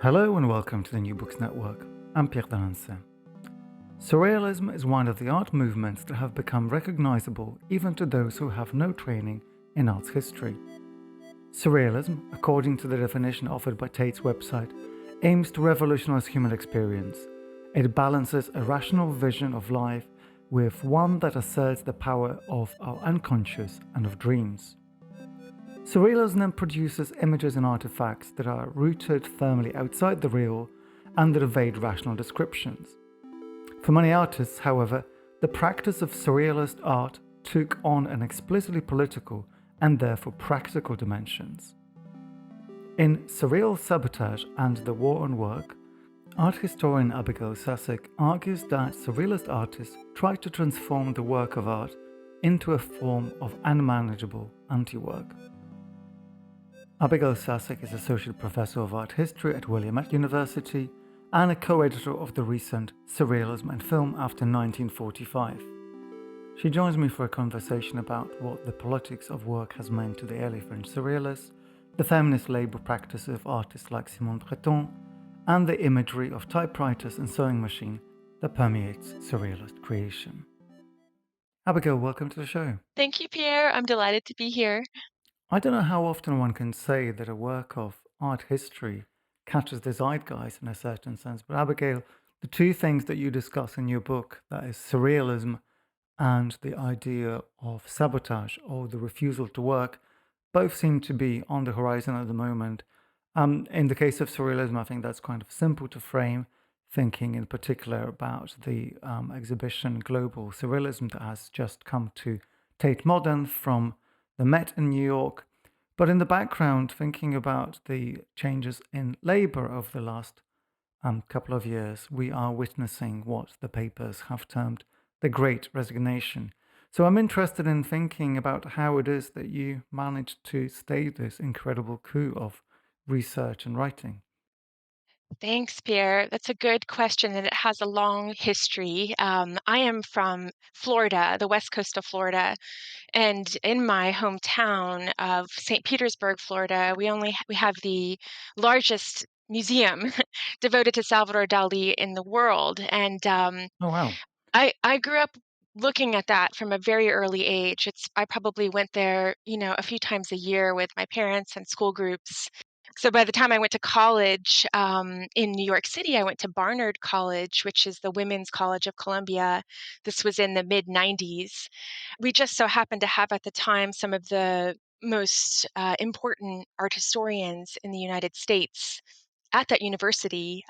Hello and welcome to the New Books Network. I'm Pierre. Surrealism is one of the art movements that have become recognizable even to those who have no training in arts history. Surrealism, according to the definition offered by Tate's website, aims to revolutionize human experience. It balances a rational vision of life with one that asserts the power of our unconscious and of dreams. Surrealism produces images and artifacts that are rooted firmly outside the real and that evade rational descriptions. For many artists, however, the practice of surrealist art took on an explicitly political and therefore practical dimensions. In Surrealist Sabotage and the War on Work, art historian Abigail Susik argues that surrealist artists try to transform the work of art into a form of unmanageable anti-work. Abigail Susik is Associate Professor of Art History at Willamette University and a co-editor of the recent Surrealism and Film After 1945. She joins me for a conversation about what the politics of work has meant to the early French Surrealists, the feminist labor practices of artists like Simone Breton, and the imagery of typewriters and sewing machine that permeates Surrealist creation. Abigail, welcome to the show. Thank you, Pierre. I'm delighted to be here. I don't know how often one can say that a work of art history catches the zeitgeist in a certain sense, but Abigail, the two things that you discuss in your book, that is surrealism and the idea of sabotage or the refusal to work, both seem to be on the horizon at the moment. In the case of surrealism, I think that's kind of simple to frame, thinking in particular about the exhibition Global Surrealism that has just come to Tate Modern from the Met in New York. But in the background, thinking about the changes in labor over the last couple of years, we are witnessing what the papers have termed the Great Resignation. So I'm interested in thinking about how it is that you managed to stage this incredible coup of research and writing. Thanks, Pierre. That's a good question, and it has a long history. I am from Florida, the west coast of Florida, and in my hometown of St. Petersburg, Florida, we have the largest museum devoted to Salvador Dali in the world, and Oh, wow. I grew up looking at that from a very early age. I probably went there, a few times a year with my parents and school groups. So by the time I went to college in New York City, I went to Barnard College, which is the Women's College of Columbia. This was in the mid 90s. We just so happened to have at the time some of the most important art historians in the United States at that university,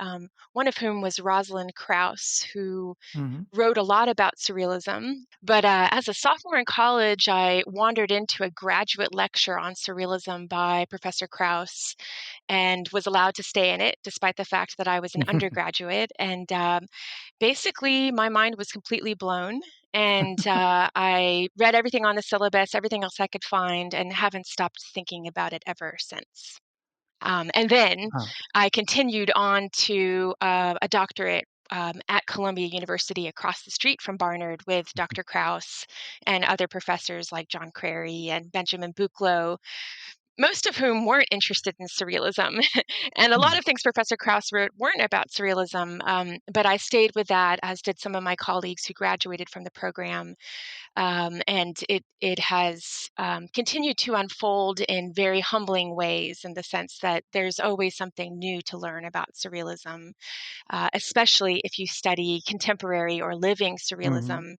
one of whom was Rosalind Krauss, who Hmm. wrote a lot about surrealism. But as a sophomore in college, I wandered into a graduate lecture on surrealism by Professor Krauss and was allowed to stay in it, despite the fact that I was an undergraduate. And basically, my mind was completely blown. And I read everything on the syllabus, everything else I could find, and haven't stopped thinking about it ever since. And then Wow. I continued on to a doctorate at Columbia University across the street from Barnard with Dr. Krauss and other professors like John Crary and Benjamin Buchloh, most of whom weren't interested in surrealism. And a lot Hmm. of things Professor Krauss wrote weren't about surrealism, but I stayed with that, as did some of my colleagues who graduated from the program. And it has continued to unfold in very humbling ways, in the sense that there's always something new to learn about surrealism, especially if you study contemporary or living Hmm. surrealism.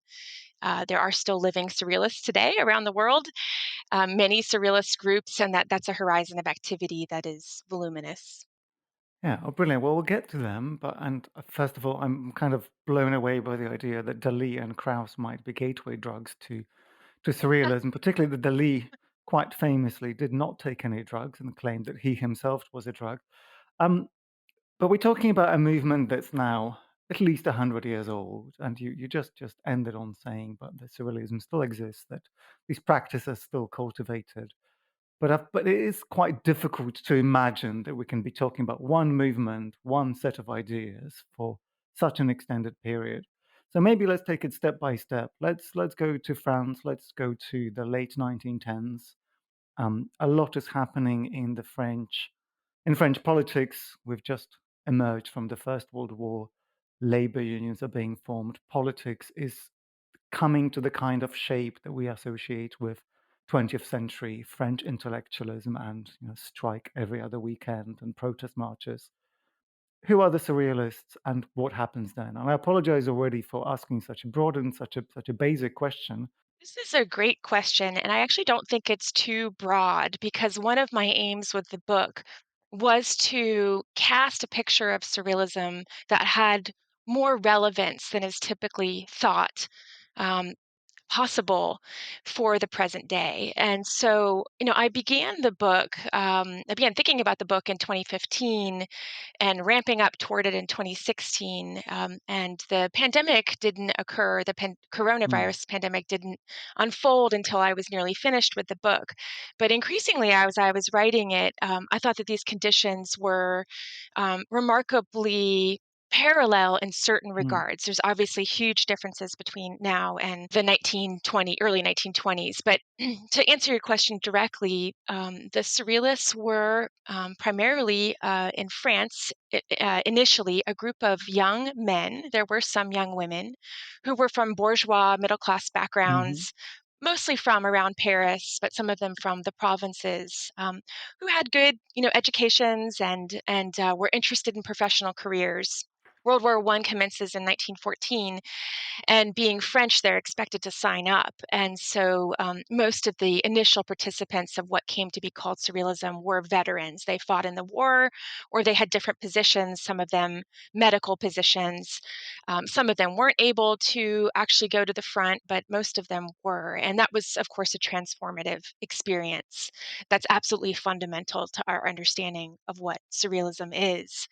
There are still living surrealists today around the world, many surrealist groups, and that's a horizon of activity that is voluminous. Yeah, oh, brilliant. Well, we'll get to them, but first of all, I'm kind of blown away by the idea that Dali and Krauss might be gateway drugs to surrealism, particularly that Dali quite famously did not take any drugs and claimed that he himself was a drug. Um, but we're talking about a movement that's now at least 100 years old, and you just ended on saying, but the surrealism still exists, that these practices are still cultivated. But it is quite difficult to imagine that we can be talking about one movement, one set of ideas for such an extended period. So maybe let's take it step by step. Let's go to France. Let's go to the late 1910s. A lot is happening in French politics. We've just emerged from the First World War, labor unions are being formed, politics is coming to the kind of shape that we associate with 20th century French intellectualism and strike every other weekend and protest marches. Who are the surrealists and what happens then? And I apologize already for asking such a broad and such a basic question. This is a great question, and I actually don't think it's too broad because one of my aims with the book was to cast a picture of surrealism that had more relevance than is typically thought. Um, Possible for the present day. And so, I began I began thinking about the book in 2015 and ramping up toward it in 2016. And the pandemic didn't occur, the Mm, coronavirus pandemic didn't unfold until I was nearly finished with the book. But increasingly, as I was writing it, I thought that these conditions were remarkably parallel in certain mm, regards. There's obviously huge differences between now and the early 1920s. But to answer your question directly, the Surrealists were primarily in France, initially a group of young men. There were some young women who were from bourgeois middle class mhm, backgrounds. Mostly from around Paris, but some of them from the provinces, who had good, educations and were interested in professional careers. World War I commences in 1914, and being French, they're expected to sign up. And so most of the initial participants of what came to be called Surrealism were veterans. They fought in the war or they had different positions, some of them medical positions. Some of them weren't able to actually go to the front, but most of them were. And that was, of course, a transformative experience that's absolutely fundamental to our understanding of what Surrealism is.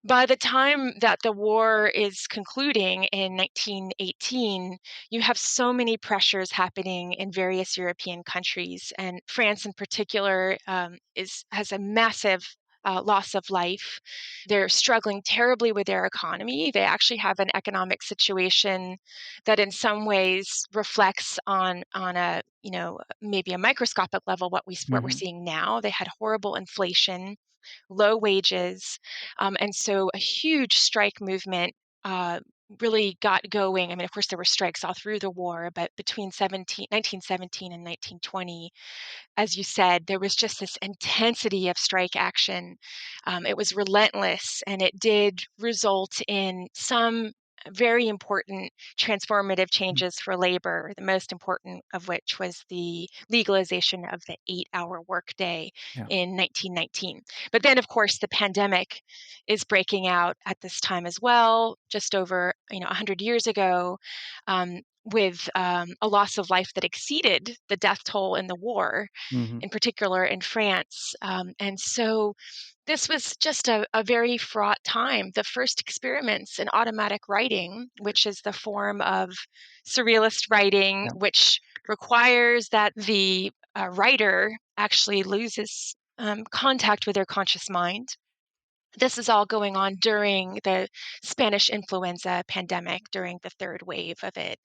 By the time that the war is concluding in 1918, you have so many pressures happening in various European countries, and France in particular has a massive loss of life. They're struggling terribly with their economy. They actually have an economic situation that, in some ways, reflects on a maybe a microscopic level what we're mhm, seeing now. They had horrible inflation, low wages. And so a huge strike movement uh, really got going. I mean, of course, there were strikes all through the war, but between 1917 and 1920, as you said, there was just this intensity of strike action. It was relentless, and it did result in some very important transformative mm, changes for labor, the most important of which was the legalization of the 8-hour workday yeah. in 1919. But then, of course, the pandemic is breaking out at this time as well, just over 100 years ago, with a loss of life that exceeded the death toll in the war, Mhm, in particular in France. And so this was just a very fraught time. The first experiments in automatic writing, which is the form of surrealist writing, yeah. which requires that the writer actually loses contact with their conscious mind. This is all going on during the Spanish influenza pandemic, during the third wave of it.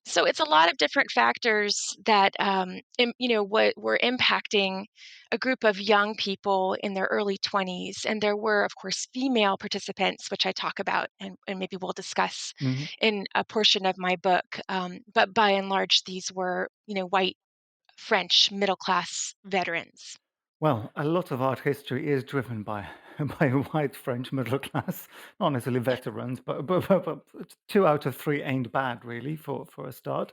So it's a lot of different factors that, what were impacting a group of young people in their early 20s. And there were, of course, female participants, which I talk about and maybe we'll discuss Mhm. in a portion of my book. But by and large, these were, white French middle class veterans. Well, a lot of art history is driven by by white French middle class, not necessarily veterans, but 2 out of 3 ain't bad, really, for a start.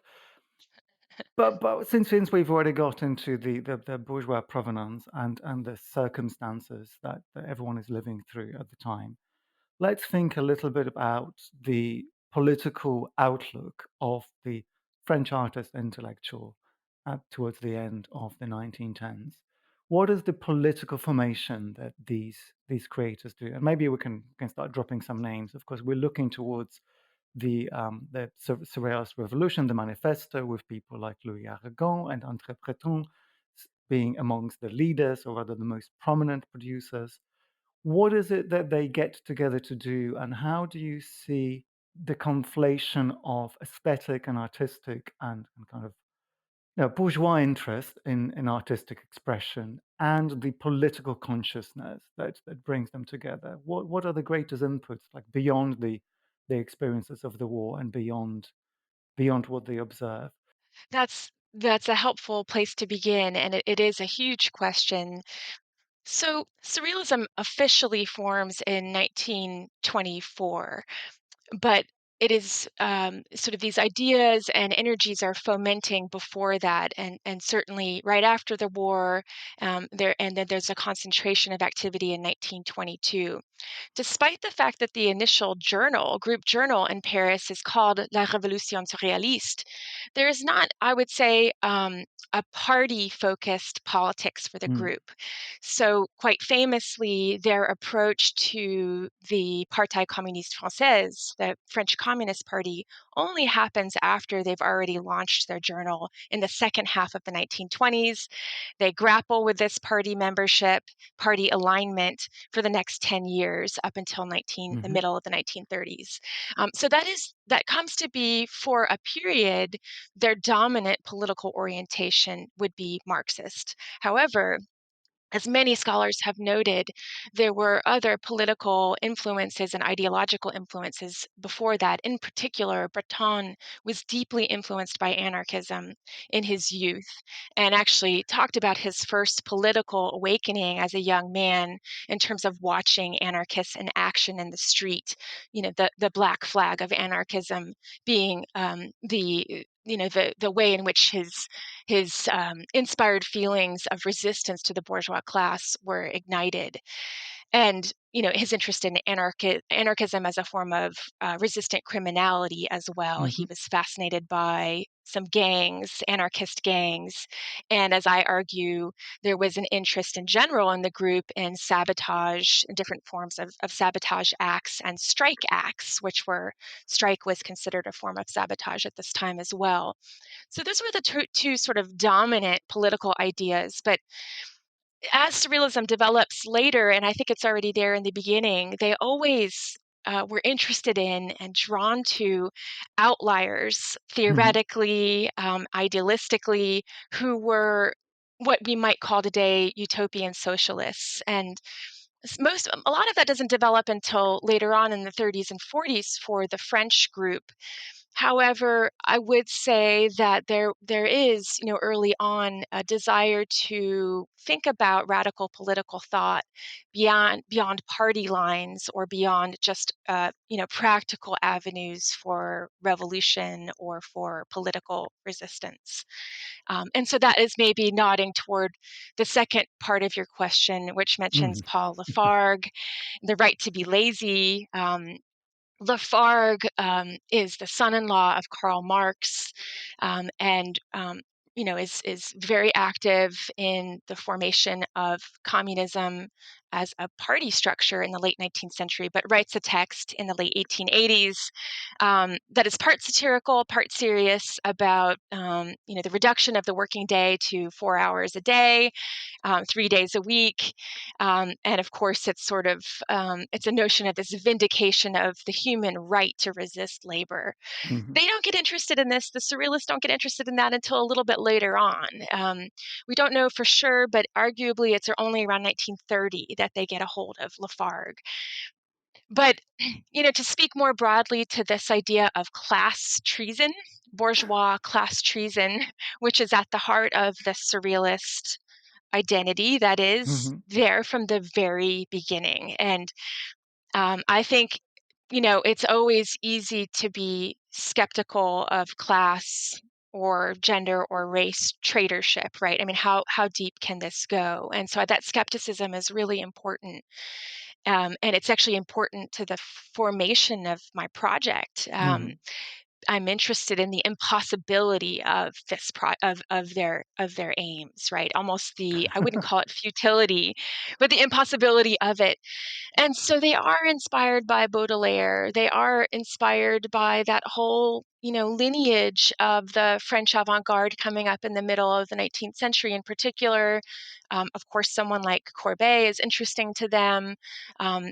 But since we've already got into the bourgeois provenance and the circumstances that everyone is living through at the time, let's think a little bit about the political outlook of the French artist intellectual towards the end of the 1910s. What is the political formation that these creators do? And maybe we can start dropping some names. Of course, we're looking towards the Surrealist Revolution, the manifesto, with people like Louis Aragon and André Breton being amongst the leaders, or rather the most prominent producers. What is it that they get together to do, and how do you see the conflation of aesthetic and artistic and kind of bourgeois interest in artistic expression and the political consciousness that brings them together? What are the greatest inputs, like beyond the experiences of the war and beyond what they observe? That's a helpful place to begin, and it is a huge question. So, Surrealism officially forms in 1924, but it is sort of these ideas and energies are fomenting before that, and certainly right after the war, and then there's a concentration of activity in 1922. Despite the fact that the initial group journal in Paris is called La Révolution Surréaliste, there is not, I would say, a party-focused politics for the Mm. group. So, quite famously, their approach to the Parti communiste français, the French Communist Party, only happens after they've already launched their journal in the second half of the 1920s. They grapple with this party membership, party alignment for the next 10 years up until the Hmm. middle of the 1930s. So that comes to be, for a period, their dominant political orientation would be Marxist. However, as many scholars have noted, there were other political influences and ideological influences before that. In particular, Breton was deeply influenced by anarchism in his youth and actually talked about his first political awakening as a young man in terms of watching anarchists in action in the street. The black flag of anarchism being the way in which his inspired feelings of resistance to the bourgeois class were ignited. And his interest in anarchism as a form of resistant criminality as well. He Hmm. was fascinated by some gangs, anarchist gangs. And as I argue, there was an interest in general in the group in sabotage, in different forms of sabotage acts and strike acts, strike was considered a form of sabotage at this time as well. So those were the two sort of dominant political ideas. But as surrealism develops later, and I think it's already there in the beginning, they always were interested in and drawn to outliers, Hmm. theoretically, idealistically, who were what we might call today utopian socialists. And a lot of that doesn't develop until later on in the 30s and 40s for the French group. However, I would say that there is, early on a desire to think about radical political thought beyond party lines or beyond just practical avenues for revolution or for political resistance. And so that is maybe nodding toward the second part of your question, which mentions Mm. Paul Lafargue, the right to be lazy. Lafargue is the son-in-law of Karl Marx, and is very active in the formation of communism as a party structure in the late 19th century, but writes a text in the late 1880s that is part satirical, part serious about the reduction of the working day to 4 hours a day, 3 days a week. And of course, it's a notion of this vindication of the human right to resist labor. Hmm. They don't get interested in this. The surrealists don't get interested in that until a little bit later on. We don't know for sure, but arguably it's only around 1930 that they get a hold of Lafargue. But, to speak more broadly to this idea of class treason, bourgeois class treason, which is at the heart of the surrealist identity that is Hmm. there from the very beginning. And I think, it's always easy to be skeptical of class or gender or race traitorship, right? I mean, how deep can this go? And so that skepticism is really important. And it's actually important to the formation of my project. Hmm. I'm interested in the impossibility of their aims, right? Almost I wouldn't call it futility, but the impossibility of it. And so they are inspired by Baudelaire. They are inspired by that whole, lineage of the French avant-garde coming up in the middle of the 19th century in particular. Of course, someone like Courbet is interesting to them.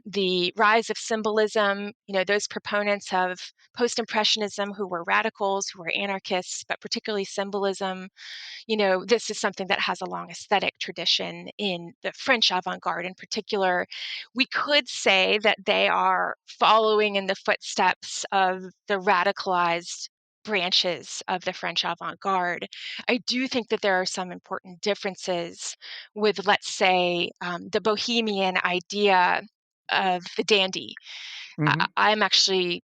The rise of symbolism, those proponents of post-impressionism who were radicals, who were anarchists, but particularly symbolism. This is something that has a long aesthetic tradition in the French avant-garde in particular. We could say that they are following in the footsteps of the radicalized branches of the French avant-garde. I do think that there are some important differences with, let's say, the bohemian idea of the dandy. Hmm. I'm actually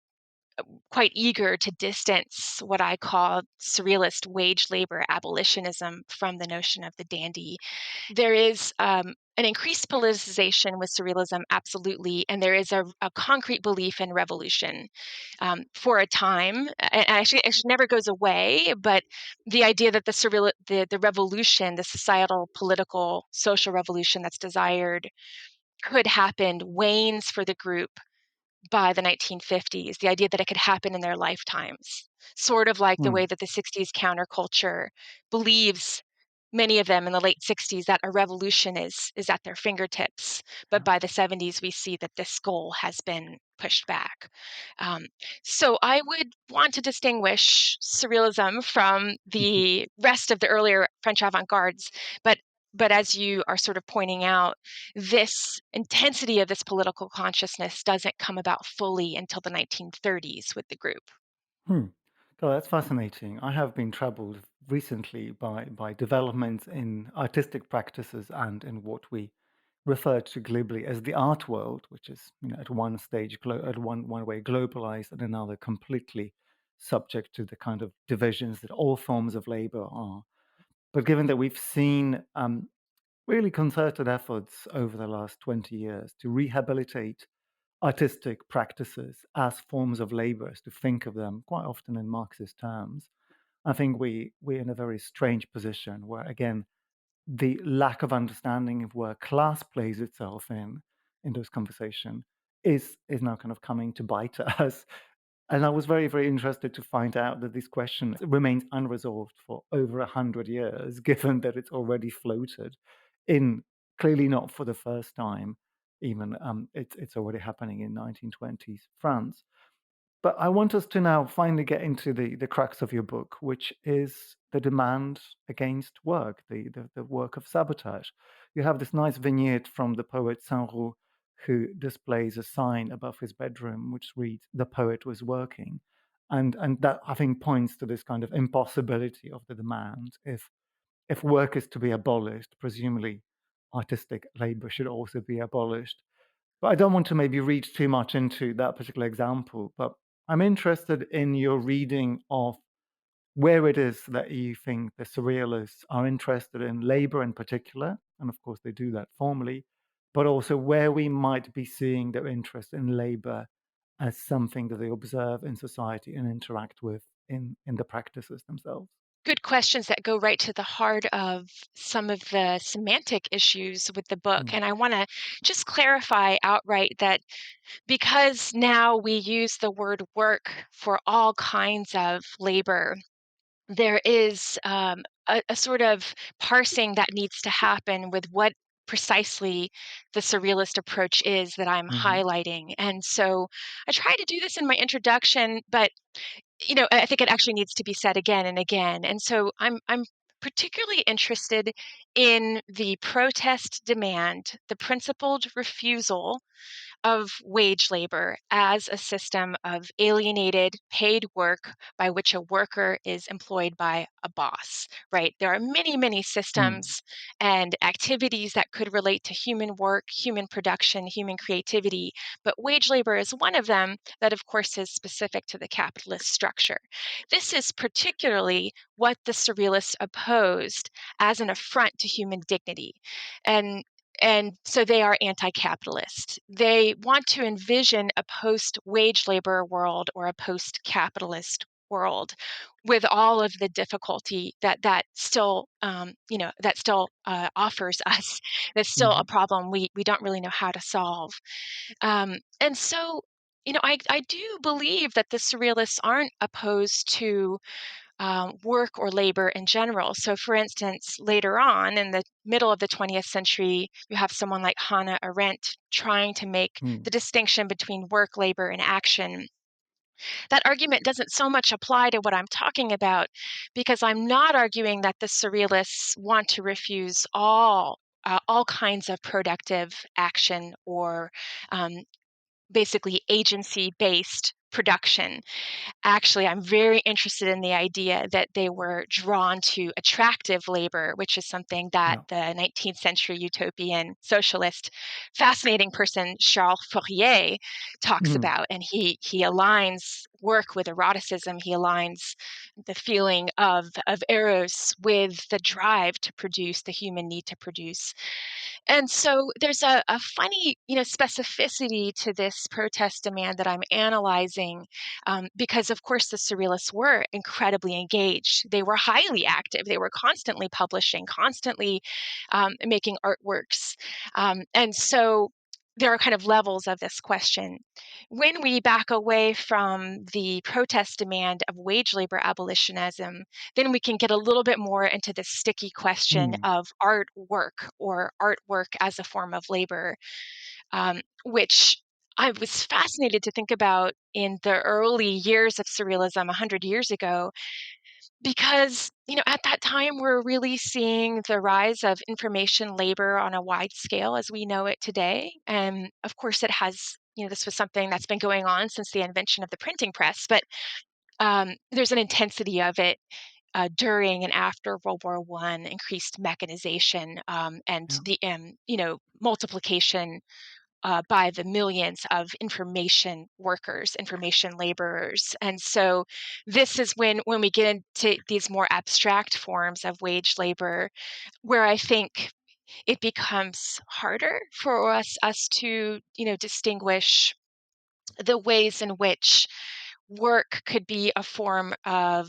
quite eager to distance what I call surrealist wage labor abolitionism from the notion of the dandy. There is an increased politicization with surrealism, absolutely, and there is a concrete belief in revolution for a time, and actually never goes away. But the idea that the revolution, the societal, political, social revolution that's desired, could happen wanes for the group by the 1950s, the idea that it could happen in their lifetimes, sort of like the way that the 60s counterculture believes, many of them in the late 60s, that a revolution is at their fingertips. But by the 70s, we see that this goal has been pushed back. Um, so I would want to distinguish surrealism from the rest of the earlier French avant-gardes, but as you are sort of pointing out, this intensity of this political consciousness doesn't come about fully until the 1930s with the group. Hmm. So that's fascinating. I have been troubled recently by developments in artistic practices and in what we refer to globally as the art world, which is, at one stage, at one way globalized, and another completely subject to the kind of divisions that all forms of labor are. But given that we've seen really concerted efforts over the last 20 years to rehabilitate artistic practices as forms of labor, is to think of them quite often in Marxist terms, I think we're in a very strange position where, again, the lack of understanding of where class plays itself in those conversation is now kind of coming to bite us. And I was very, very interested to find out that this question remains unresolved for over 100 years, given that it's already floated in, clearly not for the first time. Even it's already happening in 1920s France. But I want us to now finally get into the crux of your book, which is the demand against work, the work of sabotage. You have this nice vignette from the poet Saint-Roux, who displays a sign above his bedroom which reads, "The poet was working." And that, I think, points to this kind of impossibility of the demand. If work is to be abolished, presumably artistic labor should also be abolished. But I don't want to maybe read too much into that particular example, but I'm interested in your reading of where it is that you think the surrealists are interested in labor in particular, and of course they do that formally, but also where we might be seeing their interest in labor as something that they observe in society and interact with in the practices themselves. Good questions that go right to the heart of some of the semantic issues with the book. Mm, And I want to just clarify outright that because now we use the word work for all kinds of labor, there is a sort of parsing that needs to happen with what precisely the surrealist approach is that I'm mhm, highlighting. And so I try to do this in my introduction, but I think it actually needs to be said again and again. And so I'm particularly interested in the protest demand, the principled refusal of wage labor as a system of alienated paid work by which a worker is employed by a boss, right? There are many, many mm, systems and activities that could relate to human work, human production, human creativity, but wage labor is one of them that, of course, is specific to the capitalist structure. This is particularly what the surrealists opposed as an affront to human dignity. And so they are anti-capitalist. They want to envision a post-wage labor world or a post-capitalist world with all of the difficulty that still offers us. That's still a mhm, problem we don't really know how to solve. And so I do believe that the surrealists aren't opposed to work or labor in general. So, for instance, later on in the middle of the 20th century, you have someone like Hannah Arendt trying to make mm, the distinction between work, labor, and action. that argument doesn't so much apply to what I'm talking about, because I'm not arguing that the surrealists want to refuse all kinds of productive action or um, basically agency-based production. Actually, I'm very interested in the idea that they were drawn to attractive labor, which is something that Yeah. the 19th century utopian socialist, fascinating person Charles Fourier talks Mm. about. And he aligns work with eroticism. He aligns the feeling of eros with the drive to produce, the human need to produce. And so there's a funny, specificity to this protest demand that I'm analyzing, because of course the Surrealists were incredibly engaged. They were highly active. They were constantly publishing, constantly making artworks. And so there are kind of levels of this question. When we back away from the protest demand of wage labor abolitionism, then we can get a little bit more into the sticky question Mm. of artwork or artwork as a form of labor, which I was fascinated to think about in the early years of surrealism 100 years ago, because at that time we're really seeing the rise of information labor on a wide scale as we know it today. And of course it has, this was something that's been going on since the invention of the printing press, but there's an intensity of it during and after World War I, increased mechanization, and Yeah. the multiplication by the millions of information workers, information laborers. And so this is when we get into these more abstract forms of wage labor, where I think it becomes harder for us to, distinguish the ways in which work should be a form of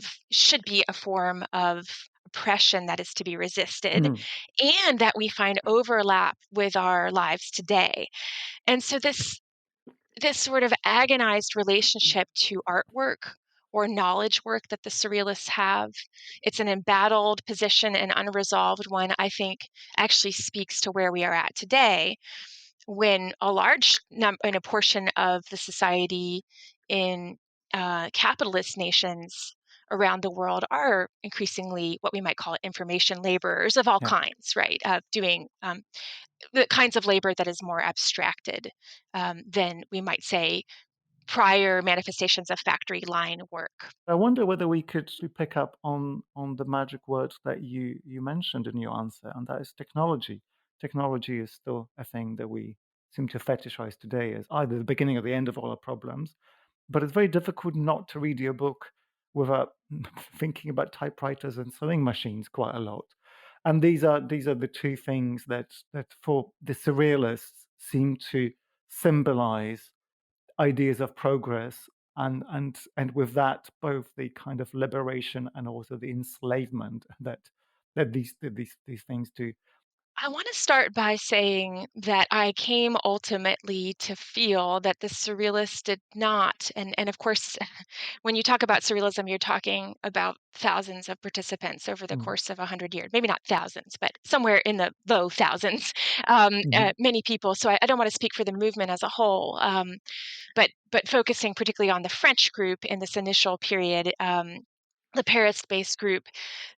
oppression that is to be resisted, Mm. and that we find overlap with our lives today. And so this sort of agonized relationship to artwork or knowledge work that the surrealists have, it's an embattled position, an unresolved one, I think actually speaks to where we are at today, when in a portion of the society in capitalist nations around the world are increasingly what we might call information laborers of all Yeah. kinds, right? Doing the kinds of labor that is more abstracted than we might say prior manifestations of factory line work. I wonder whether we could pick up on the magic words that you mentioned in your answer, and that is technology. Technology is still a thing that we seem to fetishize today as either the beginning or the end of all our problems. But it's very difficult not to read your book without thinking about typewriters and sewing machines quite a lot. And these are the two things that for the surrealists seem to symbolize ideas of progress, and with that both the kind of liberation and also the enslavement that these things do. I want to start by saying that I came ultimately to feel that the surrealists did not, and of course, when you talk about surrealism, you're talking about thousands of participants over the Mm. course of 100 years. Maybe not thousands, but somewhere in the low thousands, Mhm. many people. So I don't want to speak for the movement as a whole, but focusing particularly on the French group in this initial period. The Paris-based group,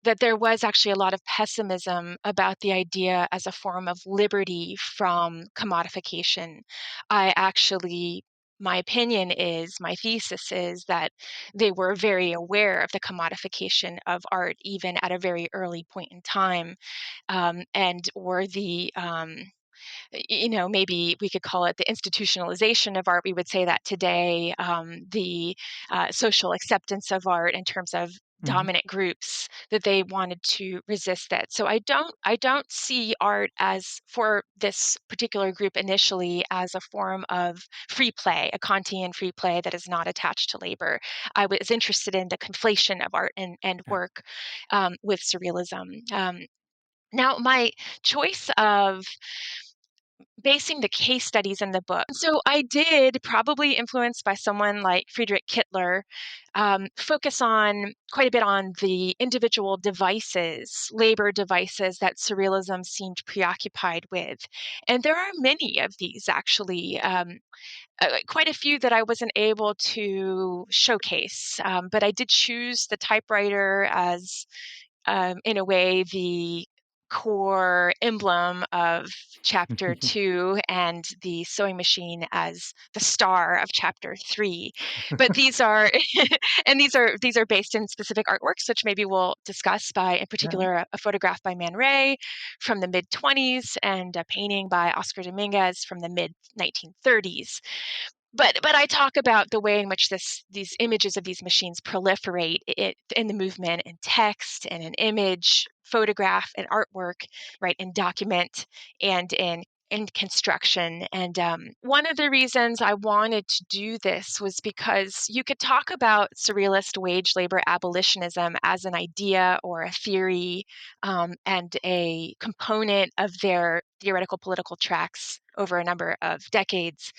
that there was actually a lot of pessimism about the idea as a form of liberty from commodification. I actually, my thesis is that they were very aware of the commodification of art, even at a very early point in time, and or maybe we could call it the institutionalization of art. We would say that today, the social acceptance of art in terms of Mhm. dominant groups, that they wanted to resist that. So I don't see art as, for this particular group initially, as a form of free play, a Kantian free play that is not attached to labor. I was interested in the conflation of art and Yeah. work with surrealism. Now, my choice of basing the case studies in the book. So I did, probably influenced by someone like Friedrich Kittler, focus on quite a bit on the individual devices, labor devices that surrealism seemed preoccupied with. And there are many of these, actually. Quite a few that I wasn't able to showcase, but I did choose the typewriter as, in a way, the core emblem of chapter 2, and the sewing machine as the star of chapter 3. But these are and these are based in specific artworks, which maybe we'll discuss, by in Yeah. particular a photograph by Man Ray from the mid-20s and a painting by Oscar Domínguez from the mid-1930s. But I talk about the way in which these images of these machines proliferate in the movement, in text and in image, photograph and artwork, right, in document and in construction. And one of the reasons I wanted to do this was because you could talk about surrealist wage labor abolitionism as an idea or a theory, and a component of their theoretical political tracks over a number of decades.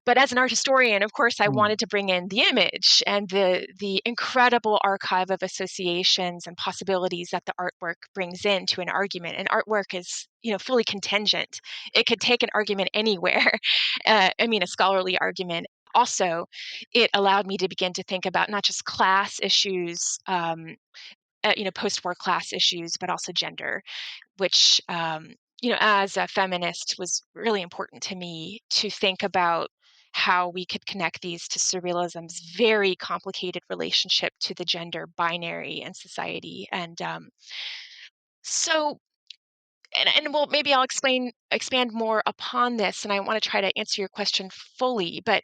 But as an art historian, of course, I Hmm. wanted to bring in the image and the incredible archive of associations and possibilities that the artwork brings into an argument. And artwork is, fully contingent. It could take an argument anywhere. A scholarly argument. Also, it allowed me to begin to think about not just class issues, post-war class issues, but also gender, which, as a feminist, was really important to me to think about how we could connect these to surrealism's very complicated relationship to the gender binary in society. And so, well, maybe I'll expand more upon this, and I want to try to answer your question fully. But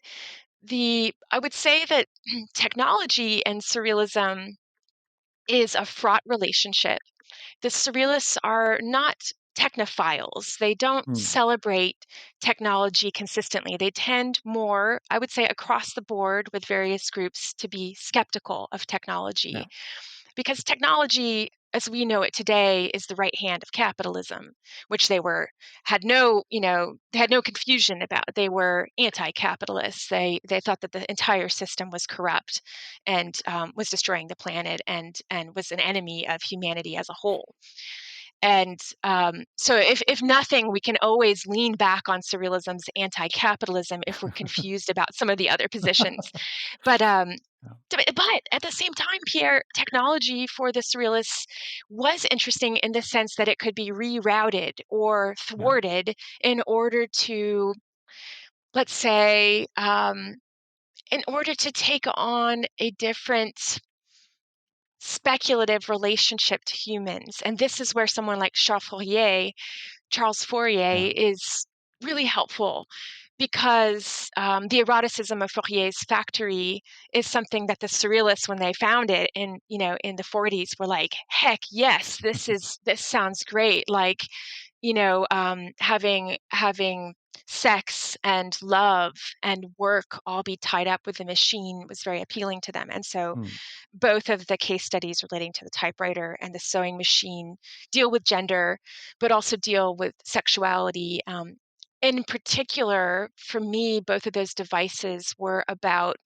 I would say that technology and surrealism is a fraught relationship. The surrealists are not technophiles. They don't Hmm. celebrate technology consistently. They tend more, I would say, across the board with various groups, to be skeptical of Yeah. technology, because technology, as we know it today, is the right hand of capitalism, which they had no confusion about. They were anti-capitalist. They thought that the entire system was corrupt and was destroying the planet, and was an enemy of humanity as a whole. And so, if nothing, we can always lean back on surrealism's anti-capitalism if we're confused about some of the other positions. But Yeah. but at the same time, Pierre, technology for the surrealists was interesting in the sense that it could be rerouted or Yeah. thwarted in order to, let's say, in order to take on a different speculative relationship to humans. And this is where someone like Charles Yeah. Fourier is really helpful, because the eroticism of Fourier's factory is something that the surrealists, when they found it in the 40s, were like, heck yes, this sounds great. Like, having sex and love and work all be tied up with the machine was very appealing to them. And so Hmm. both of the case studies relating to the typewriter and the sewing machine deal with gender, but also deal with sexuality. In particular, for me, both of those devices were about,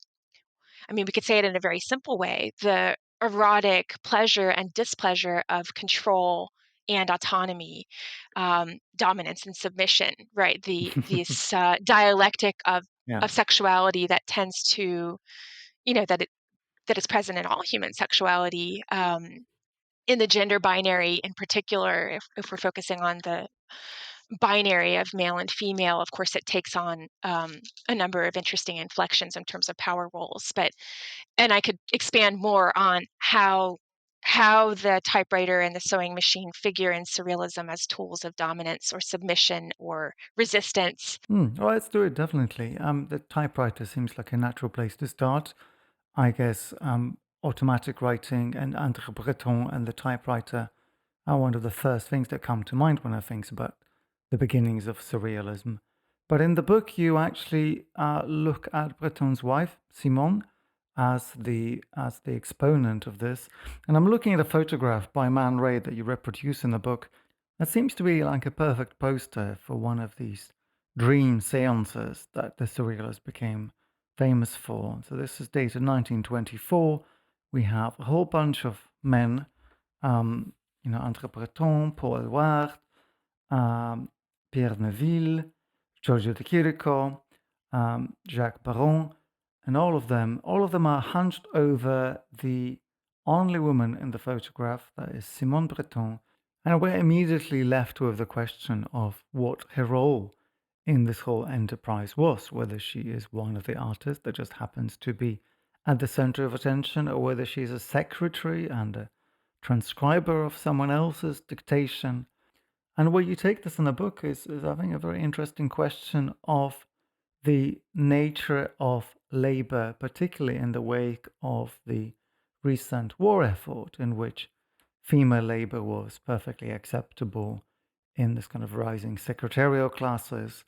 we could say it in a very simple way, the erotic pleasure and displeasure of control and autonomy, dominance and submission, right? This dialectic Yeah. of sexuality that tends to, that is present in all human sexuality, in the gender binary in particular. If we're focusing on the binary of male and female, of course, it takes on a number of interesting inflections in terms of power roles. And I could expand more on how the typewriter and the sewing machine figure in surrealism as tools of dominance or submission or resistance. Well, let's do it definitely. The typewriter seems like a natural place to start. I guess automatic writing and André Breton and the typewriter are one of the first things that come to mind when I think about the beginnings of surrealism. But in the book, you actually look at Breton's wife, Simone, as the exponent of this. And I'm looking at a photograph by Man Ray that you reproduce in the book, That seems to be like a perfect poster for one of these dream seances that the Surrealists became famous for. So this is dated 1924. We have a whole bunch of men, André Breton, Paul Eluard, Pierre Neuville, Giorgio de Chirico, Jacques Baron, and all of them are hunched over the only woman in the photograph, that is Simone Breton, and we're immediately left with the question of what her role in this whole enterprise was, whether she is one of the artists that just happens to be at the center of attention, or whether she's a secretary and a transcriber of someone else's dictation. And where you take this in the book is I think, a very interesting question of the nature of labor, particularly in the wake of the recent war effort, in which female labor was perfectly acceptable in this kind of rising secretarial classes.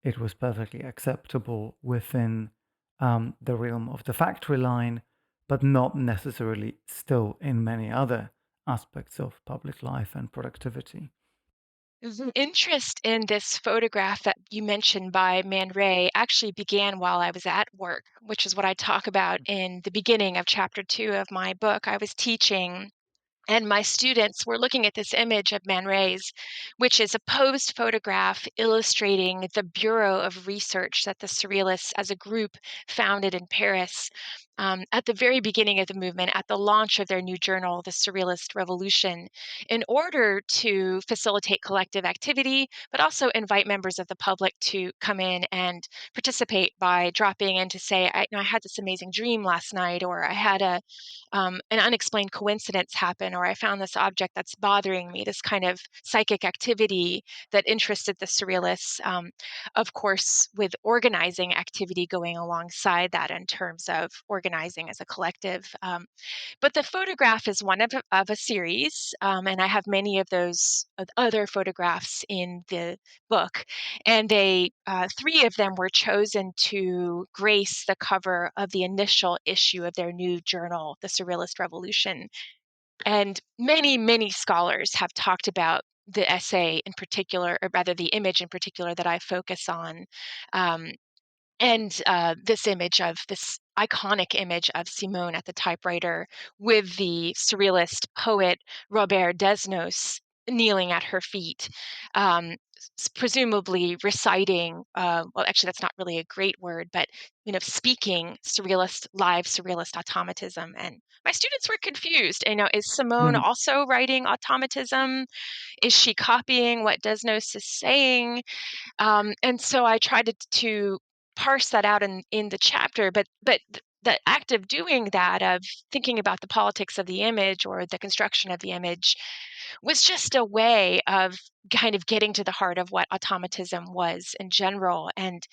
It was perfectly acceptable within the realm of the factory line, but not necessarily still in many other aspects of public life and productivity. The interest in this photograph that you mentioned by Man Ray actually began while I was at work, which is what I talk about in the beginning of chapter 2 of my book. I was teaching, and my students were looking at this image of Man Ray's, which is a posed photograph illustrating the Bureau of Research that the Surrealists as a group founded in Paris at the very beginning of the movement, at the launch of their new journal, The Surrealist Revolution, in order to facilitate collective activity, but also invite members of the public to come in and participate by dropping in to say, I had this amazing dream last night, or I had an unexplained coincidence happen, or I found this object that's bothering me, this kind of psychic activity that interested the Surrealists, of course, with organizing activity going alongside that in terms of organizing as a collective. But the photograph is one of a series, and I have many of those other photographs in the book. And three of them were chosen to grace the cover of the initial issue of their new journal, The Surrealist Revolution. And many, many scholars have talked about the essay in particular, or rather the image in particular that I focus on. Um, and this iconic image of Simone at the typewriter with the surrealist poet Robert Desnos kneeling at her feet, presumably reciting, well, actually, that's not really a great word, but speaking live surrealist automatism. And my students were confused. Is Simone Mhm. also writing automatism? Is she copying what Desnos is saying? And so I tried to parse that out in the chapter, but the act of doing that, of thinking about the politics of the image or the construction of the image, was just a way of kind of getting to the heart of what automatism was in general. And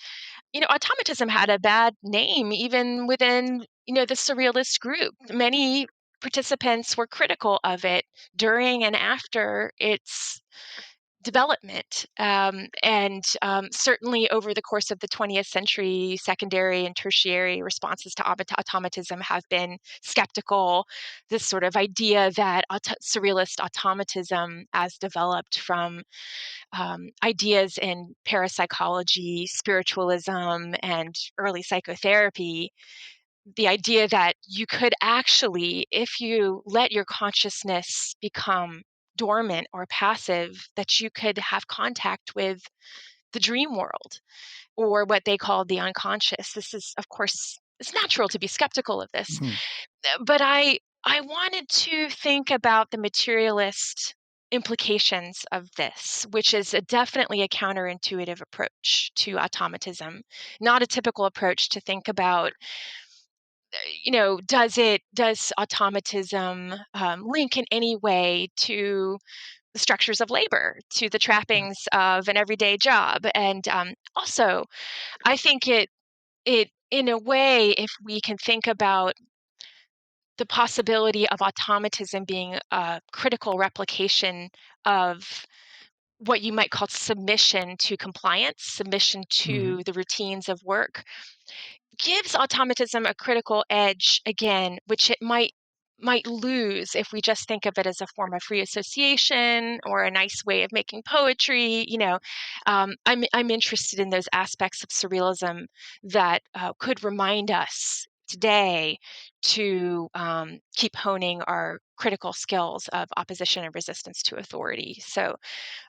automatism had a bad name even within the surrealist group. Many participants were critical of it during and after its development. Certainly over the course of the 20th century, secondary and tertiary responses to automatism have been skeptical. This sort of idea that surrealist automatism, as developed from ideas in parapsychology, spiritualism, and early psychotherapy, the idea that you could actually, if you let your consciousness become dormant or passive, that you could have contact with the dream world, or what they called the unconscious. This is, of course, it's natural to be skeptical of this, Mhm. but I wanted to think about the materialist implications of this, which is definitely a counterintuitive approach to automatism, not a typical approach to think about does automatism link in any way to the structures of labor, to the Yeah. trappings of an everyday job? And also, I think it in a way, if we can think about the possibility of automatism being a critical replication of what you might call submission to compliance, submission Mhm. to the routines of work, gives automatism a critical edge again, which it might might lose if we just think of it as a form of free association or a nice way of making poetry. I'm interested in those aspects of surrealism that could remind us today to keep honing our critical skills of opposition and resistance to authority. So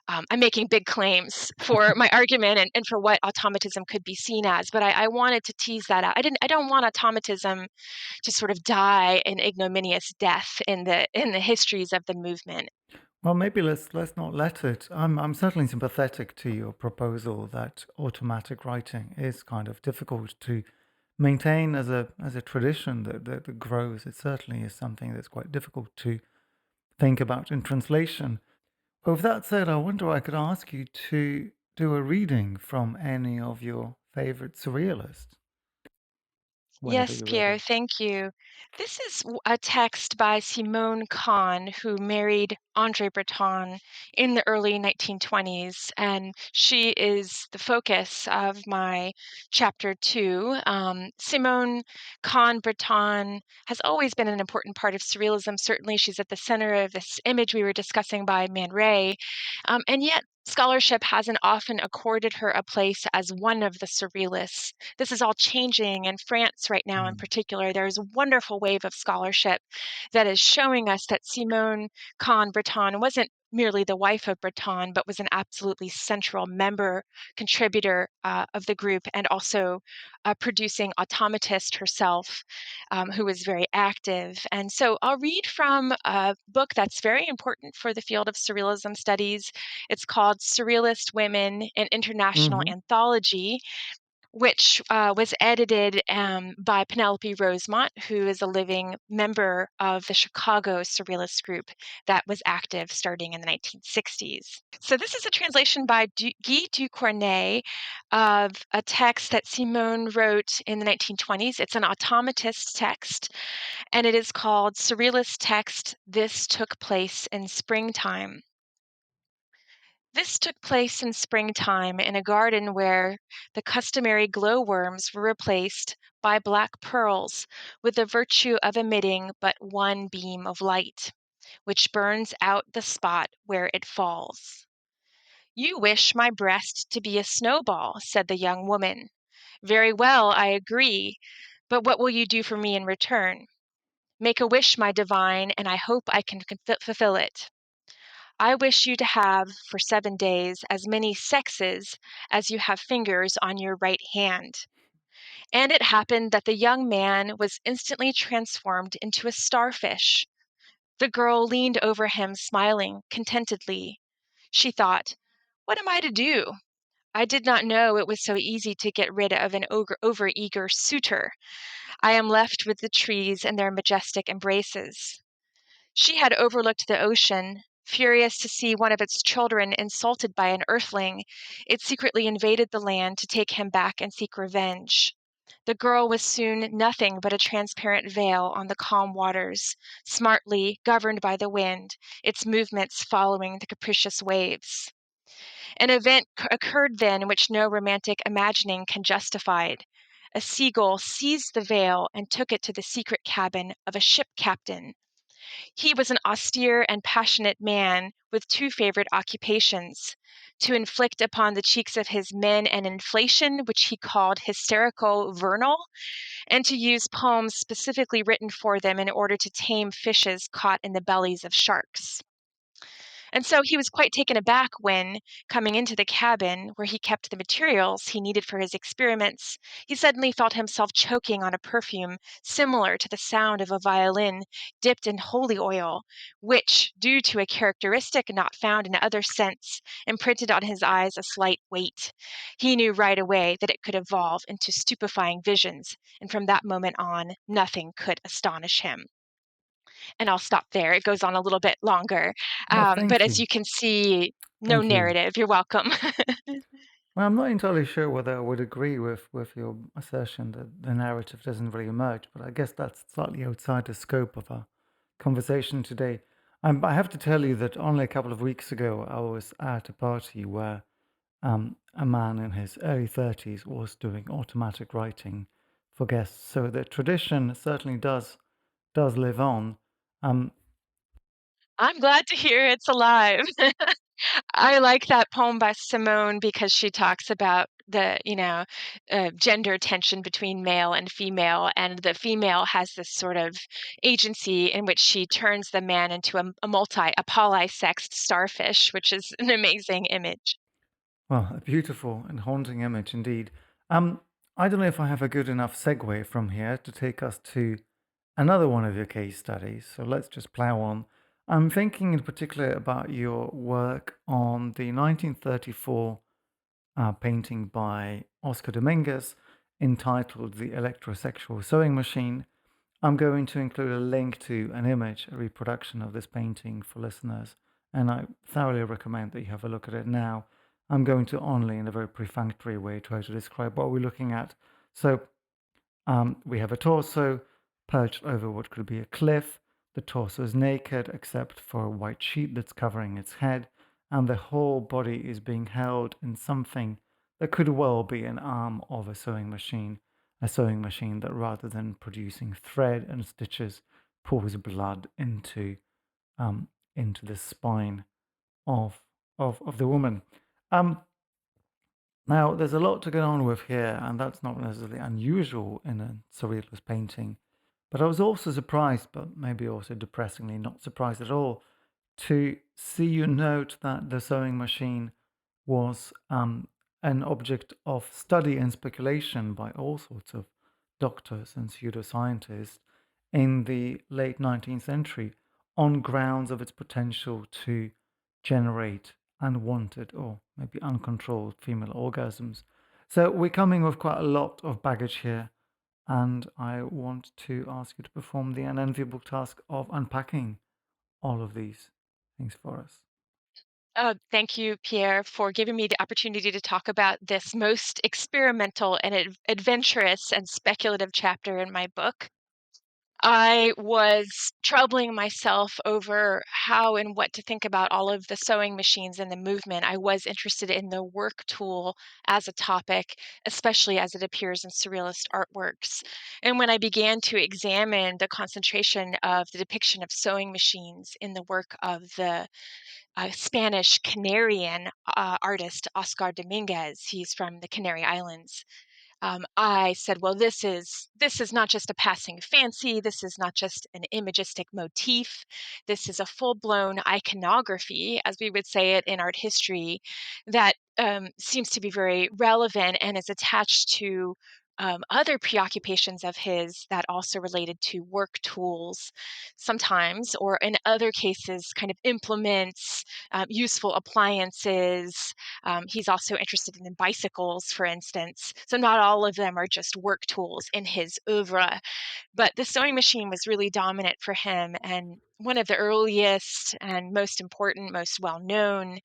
I'm making big claims for my argument and for what automatism could be seen as, but I wanted to tease that out. I don't want automatism to sort of die an ignominious death in the histories of the movement. Well, maybe let's not let it. I'm certainly sympathetic to your proposal that automatic writing is kind of difficult to maintain as a tradition that grows. It certainly is something that's quite difficult to think about in translation. But with that said, I wonder I could ask you to do a reading from any of your favorite surrealists whenever Yes, you're Pierre, ready. thank you. This is a text by Simone Kahn, who married Andre Breton in the early 1920s, and she is the focus of my chapter 2. Simone Kahn Breton has always been an important part of surrealism. Certainly, she's at the center of this image we were discussing by Man Ray, and yet scholarship hasn't often accorded her a place as one of the surrealists. This is all changing in France right now in Mm. particular. There's a wonderful wave of scholarship that is showing us that Simone Kahn Breton wasn't merely the wife of Breton, but was an absolutely central member, contributor of the group, and also producing automatist herself, who was very active. And so I'll read from a book that's very important for the field of surrealism studies. It's called Surrealist Women, an International Hmm. Anthology, which was edited by Penelope Rosemont, who is a living member of the Chicago Surrealist group that was active starting in the 1960s. So this is a translation by Guy Ducornet of a text that Simone wrote in the 1920s. It's an automatist text, and it is called Surrealist Text, This Took Place in Springtime. This took place in springtime in a garden where the customary glowworms were replaced by black pearls with the virtue of emitting but one beam of light, which burns out the spot where it falls. You wish my breast to be a snowball, said the young woman. Very well, I agree, but what will you do for me in return? Make a wish, my divine, and I hope I can fulfill it. I wish you to have, for 7 days, as many sexes as you have fingers on your right hand. And it happened that the young man was instantly transformed into a starfish. The girl leaned over him, smiling contentedly. She thought, what am I to do? I did not know it was so easy to get rid of an over-eager suitor. I am left with the trees and their majestic embraces. She had overlooked the ocean. Furious to see one of its children insulted by an earthling, it secretly invaded the land to take him back and seek revenge. The girl was soon nothing but a transparent veil on the calm waters, smartly governed by the wind, its movements following the capricious waves. An event occurred then which no romantic imagining can justify. A seagull seized the veil and took it to the secret cabin of a ship captain. He was an austere and passionate man with two favorite occupations: to inflict upon the cheeks of his men an inflation which he called hysterical vernal, and to use poems specifically written for them in order to tame fishes caught in the bellies of sharks. And so he was quite taken aback when, coming into the cabin where he kept the materials he needed for his experiments, he suddenly felt himself choking on a perfume similar to the sound of a violin dipped in holy oil, which, due to a characteristic not found in other scents, imprinted on his eyes a slight weight. He knew right away that it could evolve into stupefying visions, and from that moment on, nothing could astonish him. And I'll stop there. It goes on a little bit longer. Well, But thank as you. you can see, no Thank you. narrative. You're welcome. Well, I'm not entirely sure whether I would agree with your assertion that the narrative doesn't really emerge, but I guess that's slightly outside the scope of our conversation today. I have to tell you that only a couple of weeks ago, I was at a party where a man in his early 30s was doing automatic writing for guests. So the tradition certainly does live on. I'm glad to hear it's alive. I like that poem by Simone because she talks about the, gender tension between male and female, and the female has this sort of agency in which she turns the man into a polysexed starfish, which is an amazing image. Well, a beautiful and haunting image indeed. Um, I don't know if I have a good enough segue from here to take us to another one of your case studies, so let's just plow on. I'm thinking in particular about your work on the 1934 painting by Oscar Domínguez entitled The Electrosexual Sewing Machine. I'm going to include a link to an image, a reproduction of this painting for listeners, and I thoroughly recommend that you have a look at it now. I'm going to only, in a very perfunctory way, try to describe what we're looking at. So we have a torso perched over what could be a cliff. The torso is naked except for a white sheet that's covering its head, and the whole body is being held in something that could well be an arm of a sewing machine that rather than producing thread and stitches, pours blood into the spine of the woman. Um, Now, there's a lot to get on with here, and that's not necessarily unusual in a surrealist painting. But I was also surprised, but maybe also depressingly not surprised at all, to see you note that the sewing machine was an object of study and speculation by all sorts of doctors and pseudoscientists in the late 19th century on grounds of its potential to generate unwanted or maybe uncontrolled female orgasms. So we're coming with quite a lot of baggage here, and I want to ask you to perform the unenviable task of unpacking all of these things for us. Thank you, Pierre, for giving me the opportunity to talk about this most experimental and adventurous and speculative chapter in my book. I was troubling myself over how and what to think about all of the sewing machines and the movement. I was interested in the work tool as a topic, especially as it appears in surrealist artworks. And when I began to examine the concentration of the depiction of sewing machines in the work of the Spanish Canarian artist Oscar Domínguez, he's from the Canary Islands. I said, well, this is not just a passing fancy. This is not just an imagistic motif. This is a full-blown iconography, as we would say it in art history, that seems to be very relevant and is attached to other preoccupations of his that also related to work tools sometimes, or in other cases, kind of implements, useful appliances. He's also interested in bicycles, for instance. So not all of them are just work tools in his oeuvre, but the sewing machine was really dominant for him. And one of the earliest and most important, most well known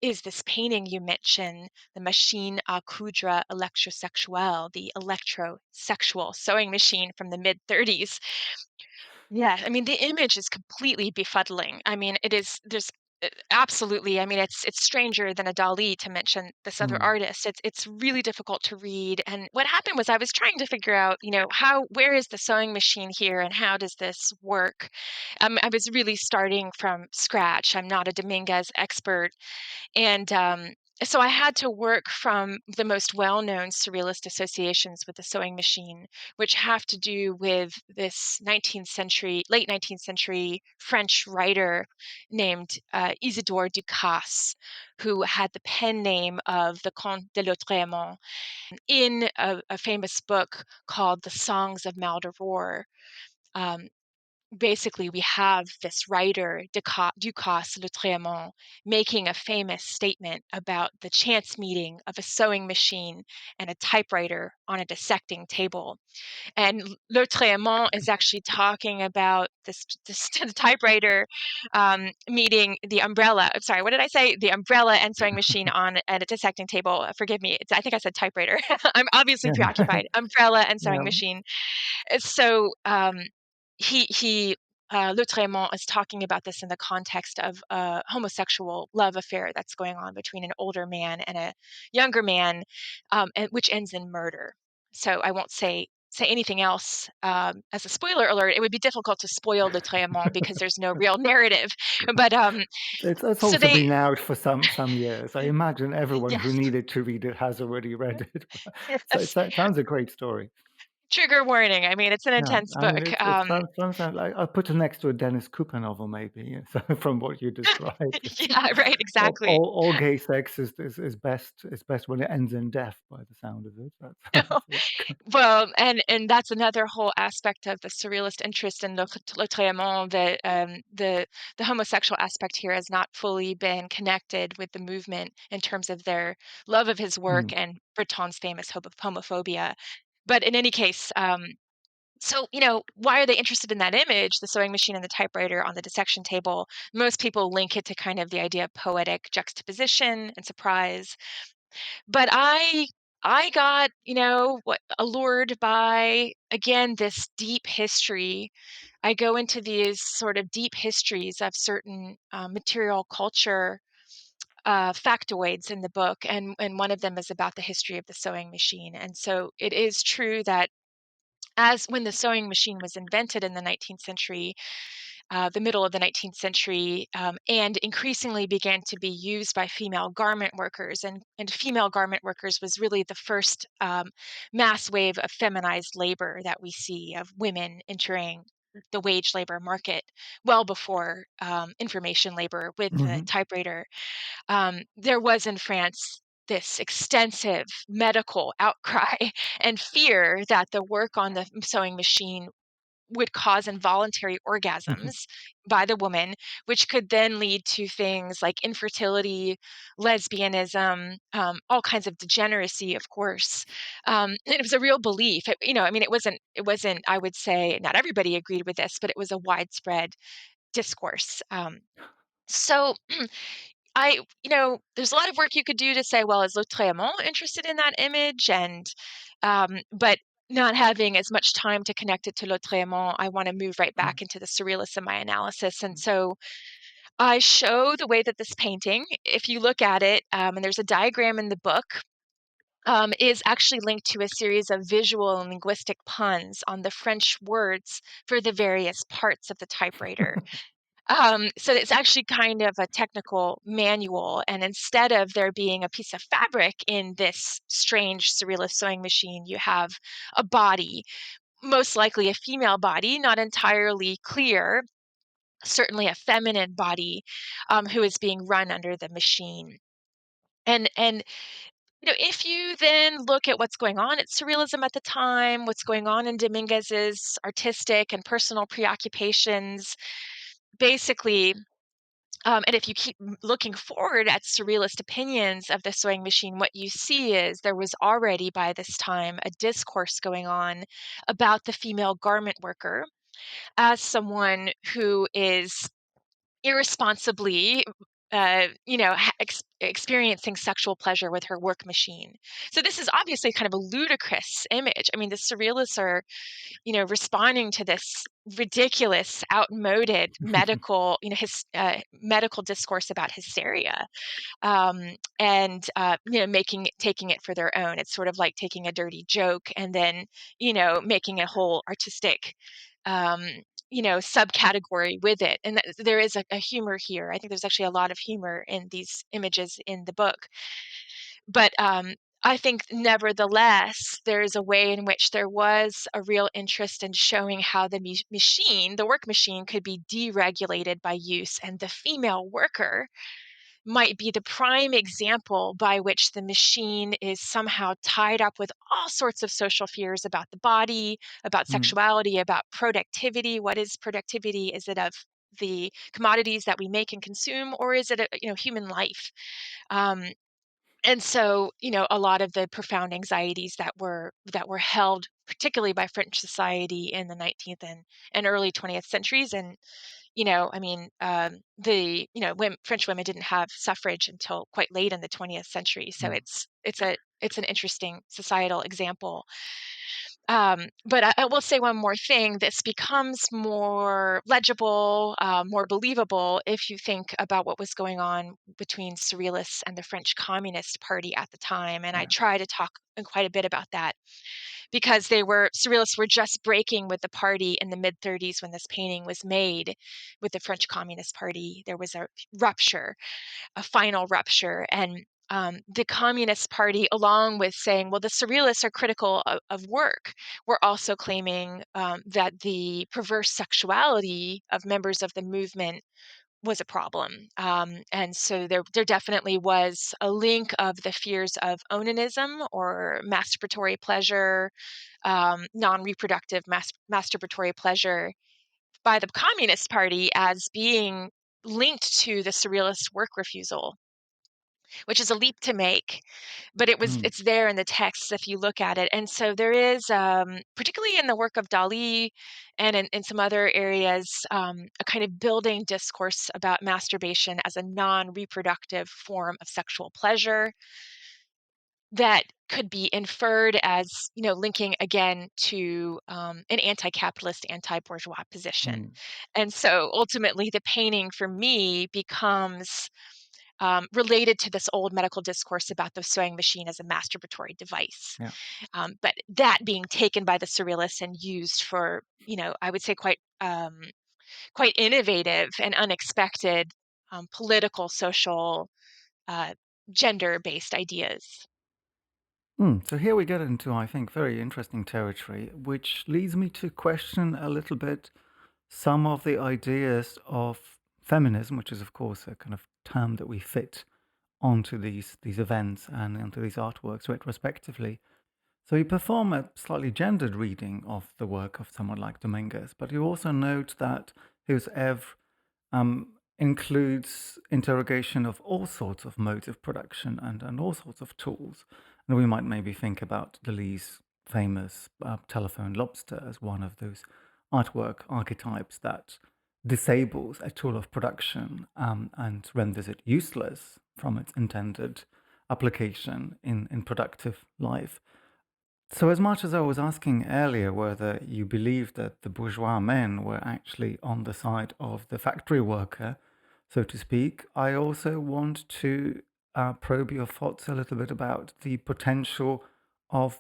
is this painting you mentioned, the machine à coudre Electrosexual, the electrosexual sewing machine from the mid 30s. Yeah, I mean, the image is completely befuddling. I mean, it is, there's absolutely, I mean, it's stranger than a Dali, to mention this other Hmm. artist. It's really difficult to read. And what happened was I was trying to figure out, where is the sewing machine here and how does this work? I was really starting from scratch. I'm not a Dominguez expert, and so I had to work from the most well-known surrealist associations with the sewing machine, which have to do with this late 19th century French writer named Isidore Ducasse, who had the pen name of the Comte de Lautréamont in a famous book called The Songs of Maldoror. Um, Basically, we have this writer, Ducasse Lautréamont, making a famous statement about the chance meeting of a sewing machine and a typewriter on a dissecting table. And Lautréamont is actually talking about this typewriter meeting the umbrella. I'm sorry, what did I say? The umbrella and sewing machine on at a dissecting table. Forgive me. I think I said typewriter. I'm obviously Yeah. preoccupied. Umbrella and sewing Yeah. machine. So he Lautréamont is talking about this in the context of a homosexual love affair that's going on between an older man and a younger man, and which ends in murder. So I won't say say anything else as a spoiler alert. It would be difficult to spoil Le Tréamont because there's no real narrative. But It's so also they, been out for some years. I imagine everyone who yes, needed to read it has already read it. So yes, it sounds a great story. trigger warning. I mean, it's an Yeah, intense I mean, book. it sounds like I'll put it next to a Dennis Cooper novel, maybe. Yeah, so from what you described, Yeah, right, exactly. all gay sex is best when it ends in death, by the sound of it. Well, and that's another whole aspect of the surrealist interest in Le Tréamont. The homosexual aspect here has not fully been connected with the movement in terms of their love of his work Mm, and Breton's famous homophobia. But in any case, so, why are they interested in that image, the sewing machine and the typewriter on the dissection table? Most people link it to kind of the idea of poetic juxtaposition and surprise. But I got, allured by, again, this deep history. I go into these sort of deep histories of certain material culture factoids in the book, and one of them is about the history of the sewing machine. And so it is true that as when the sewing machine was invented in the 19th century, the middle of the 19th century, and increasingly began to be used by female garment workers. And female garment workers was really the first mass wave of feminized labor that we see, of women entering the wage labor market well before information labor with the mhm, typewriter. There was in France this extensive medical outcry and fear that the work on the sewing machine would cause involuntary mhm. orgasms by the woman, which could then lead to things like infertility, lesbianism, all kinds of degeneracy, of course. And it was a real belief. I mean, it wasn't. I would say not everybody agreed with this, but it was a widespread discourse. So there's a lot of work you could do to say, well, is Lautréamont interested in that image? And but not having as much time to connect it to Lautréamont, I want to move right Yeah. back into the surrealists in my analysis. And so I show the way that this painting, if you look at it, and there's a diagram in the book, is actually linked to a series of visual and linguistic puns on the French words for the various parts of the typewriter. So it's actually kind of a technical manual, and instead of there being a piece of fabric in this strange surrealist sewing machine, you have a body, most likely a female body, not entirely clear, certainly a feminine body, who is being run under the machine. And if you then look at what's going on at surrealism at the time, what's going on in Dominguez's artistic and personal preoccupations, basically. And if you keep looking forward at surrealist opinions of the sewing machine, what you see is there was already by this time a discourse going on about the female garment worker as someone who is irresponsibly experiencing sexual pleasure with her work machine. So this is obviously kind of a ludicrous image. I mean, the surrealists are responding to this ridiculous, outmoded medical, medical discourse about hysteria, and taking it for their own. It's sort of like taking a dirty joke and then, making a whole artistic, um, subcategory with it. And there is a humor here. I think there's actually a lot of humor in these images in the book. But I think, nevertheless, there is a way in which there was a real interest in showing how the machine, the work machine, could be deregulated by use, and the female worker might be the prime example by which the machine is somehow tied up with all sorts of social fears about the body, about Mm. sexuality, about productivity. What is productivity? Is it of the commodities that we make and consume, or is it human life? Um, and so, a lot of the profound anxieties that were held, particularly by French society in the 19th and early 20th centuries, and I mean, French women didn't have suffrage until quite late in the 20th century, so Yeah. it's an interesting societal example. But I will say one more thing. This becomes more legible, more believable if you think about what was going on between Surrealists and the French Communist Party at the time. And I Yeah. try to talk quite a bit about that because Surrealists were just breaking with the party in the mid 30s when this painting was made with the French Communist Party. There was a rupture, a final rupture. And the Communist Party, along with saying, well, the Surrealists are critical of work, were also claiming that the perverse sexuality of members of the movement was a problem. And so there definitely was a link of the fears of onanism or masturbatory pleasure, non-reproductive masturbatory pleasure by the Communist Party as being linked to the Surrealist work refusal, which is a leap to make, but Mm. it's there in the texts if you look at it. And so there is, particularly in the work of Dali and in some other areas, a kind of building discourse about masturbation as a non-reproductive form of sexual pleasure that could be inferred as, linking again to an anti-capitalist, anti-bourgeois position. Mm. And so ultimately, the painting for me becomes related to this old medical discourse about the sewing machine as a masturbatory device. Yeah. But that being taken by the surrealists and used for, I would say quite innovative and unexpected political, social, uh, gender-based ideas. So here we get into, I think, very interesting territory, which leads me to question a little bit some of the ideas of feminism, which is, of course, a kind of term that we fit onto these events and onto these artworks retrospectively. So you perform a slightly gendered reading of the work of someone like Dominguez, but you also note that his oeuvre includes interrogation of all sorts of modes of production and all sorts of tools. And we might maybe think about Dali's famous telephone lobster as one of those artwork archetypes that disables a tool of production and renders it useless from its intended application in productive life. So, as much as I was asking earlier whether you believe that the bourgeois men were actually on the side of the factory worker, so to speak, I also want to probe your thoughts a little bit about the potential of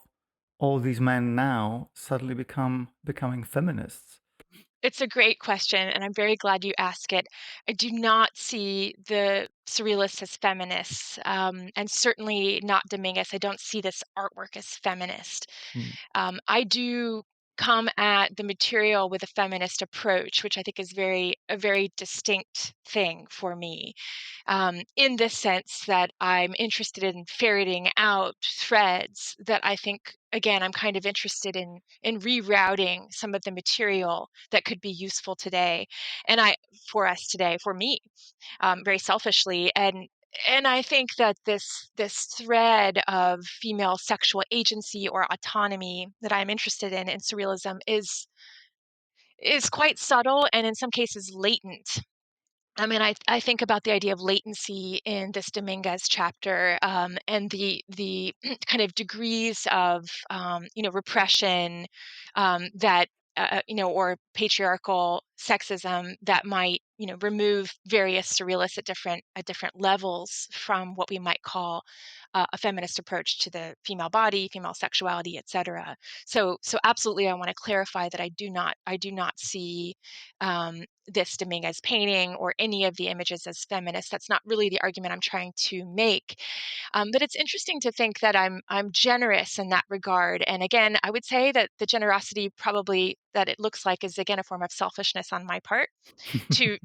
all these men now suddenly becoming feminists. It's a great question, and I'm very glad you asked it. I do not see the surrealists as feminists, and certainly not Dominguez. I don't see this artwork as feminist. Mm. I do come at the material with a feminist approach, which I think is a very distinct thing for me, in this sense that I'm interested in ferreting out threads that I think, again, I'm kind of interested in rerouting some of the material that could be useful today, and for us today, for me, very selfishly, and I think that this thread of female sexual agency or autonomy that I'm interested in surrealism is quite subtle and in some cases latent. I mean, I think about the idea of latency in this Dominguez chapter, and the kind of degrees of repression that or patriarchal sexism that might remove various surrealists at different levels from what we might call a feminist approach to the female body, female sexuality, etc. So absolutely, I want to clarify that I do not see this Dominguez painting or any of the images as feminist. That's not really the argument I'm trying to make. But it's interesting to think that I'm generous in that regard. And again, I would say that the generosity probably that it looks like is again a form of selfishness on my part to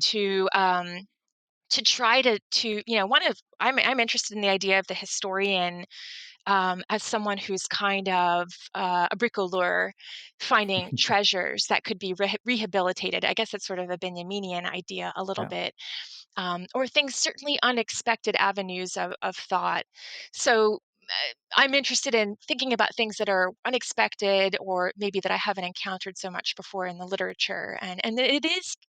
try to one of I'm interested in the idea of the historian as someone who's kind of a bricoleur, finding treasures that could be rehabilitated. I guess it's sort of a Benjaminian idea a little Yeah. bit, or things certainly unexpected avenues of thought. So I'm interested in thinking about things that are unexpected or maybe that I haven't encountered so much before in the literature. And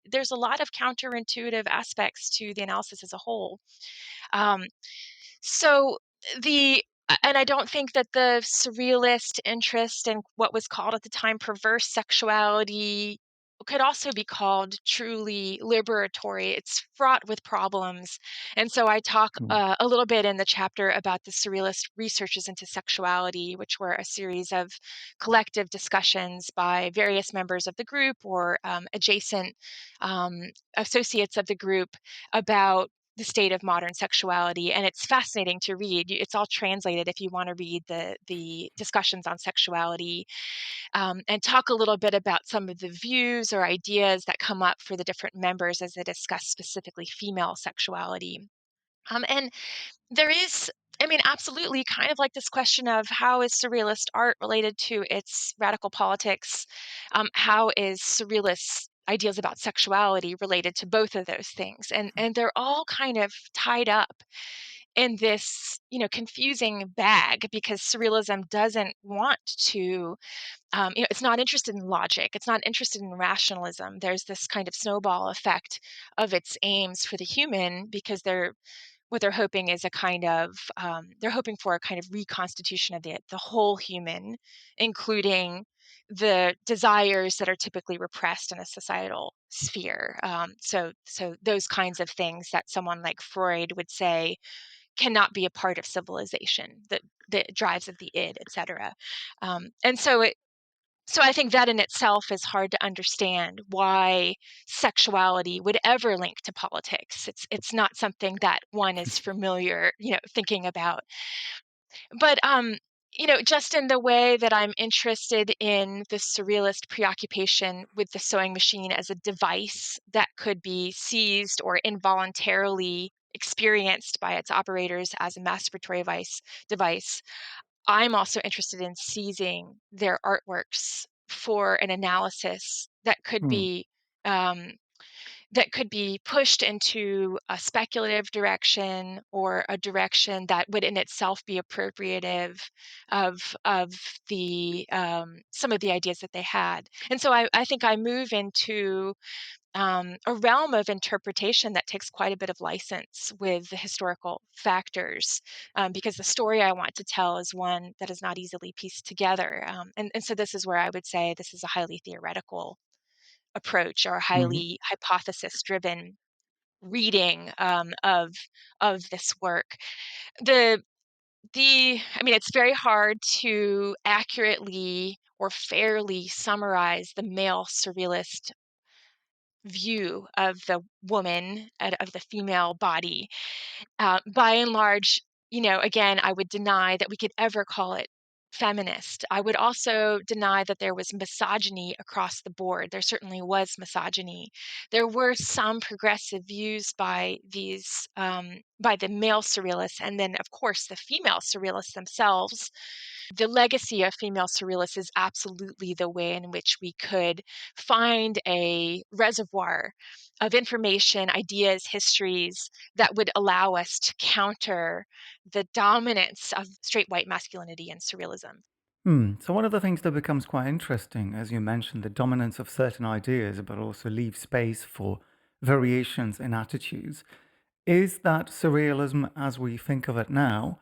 there's a lot of counterintuitive aspects to the analysis as a whole. Um, so the and I don't think that the surrealist interest in what was called at the time perverse sexuality could also be called truly liberatory. It's fraught with problems. And so I talk Mm. a little bit in the chapter about the surrealist researches into sexuality, which were a series of collective discussions by various members of the group or adjacent um, associates of the group about the state of modern sexuality, and it's fascinating to read. It's all translated if you want to read the discussions on sexuality, and talk a little bit about some of the views or ideas that come up for the different members as they discuss specifically female sexuality. And there is, I mean, absolutely kind of like this question of how is surrealist art related to its radical politics? How is surrealist ideas about sexuality related to both of those things? And they're all kind of tied up in this, confusing bag because surrealism doesn't want to, it's not interested in logic. It's not interested in rationalism. There's this kind of snowball effect of its aims for the human because what they're hoping is a kind of they're hoping for a kind of reconstitution of the whole human, including the desires that are typically repressed in a societal sphere. So those kinds of things that someone like Freud would say cannot be a part of civilization, the drives of the id, etc. And so I think that in itself is hard to understand why sexuality would ever link to politics. It's not something that one is familiar, thinking about. But just in the way that I'm interested in the surrealist preoccupation with the sewing machine as a device that could be seized or involuntarily experienced by its operators as a masturbatory device, I'm also interested in seizing their artworks for an analysis Mm. um, that could be pushed into a speculative direction or a direction that would in itself be appropriative of the some of the ideas that they had. And so I think I move into a realm of interpretation that takes quite a bit of license with the historical factors, because the story I want to tell is one that is not easily pieced together. And so this is where I would say this is a highly theoretical approach or a Mm. highly hypothesis driven reading of this work. The I mean, it's very hard to accurately or fairly summarize the male surrealist view of the woman, of the female body. By and large, again, I would deny that we could ever call it feminist. I would also deny that there was misogyny across the board. There certainly was misogyny. There were some progressive views by by the male surrealists, and then, of course, the female surrealists themselves. The legacy of female surrealists is absolutely the way in which we could find a reservoir of information, ideas, histories that would allow us to counter the dominance of straight white masculinity in surrealism. So one of the things that becomes quite interesting, as you mentioned, the dominance of certain ideas, but also leave space for variations in attitudes, is that surrealism as we think of it now,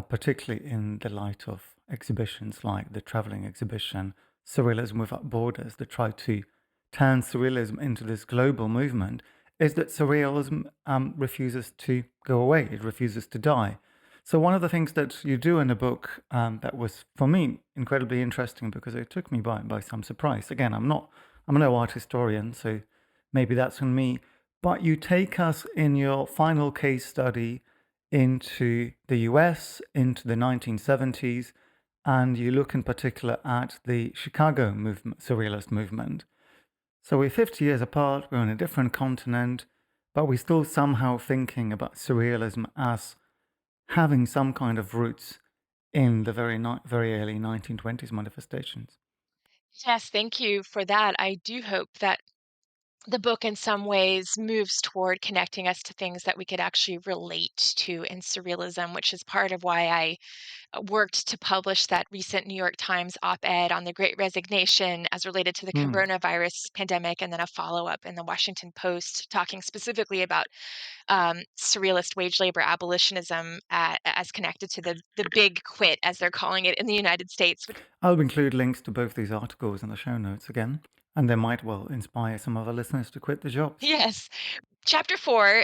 particularly in the light of exhibitions like the traveling exhibition Surrealism Without Borders that try to turn surrealism into this global movement, is that surrealism refuses to go away, it refuses to die. So one of the things that you do in the book that was for me incredibly interesting because it took me by some surprise. Again, I'm no art historian, so maybe that's on me. But you take us in your final case study into the US, into the 1970s, and you look in particular at the Chicago movement, surrealist movement. So we're 50 years apart, we're on a different continent, but we're still somehow thinking about surrealism as having some kind of roots in the very early 1920s manifestations. Yes, thank you for that. I do hope that the book in some ways moves toward connecting us to things that we could actually relate to in surrealism, which is part of why I worked to publish that recent New York Times op-ed on the Great Resignation as related to the Hmm. coronavirus pandemic, and then a follow-up in the Washington Post talking specifically about surrealist wage labor abolitionism as connected to the big quit, as they're calling it in the United States. I'll include links to both these articles in the show notes again, and they might well inspire some of our listeners to quit their jobs. Yes. Chapter 4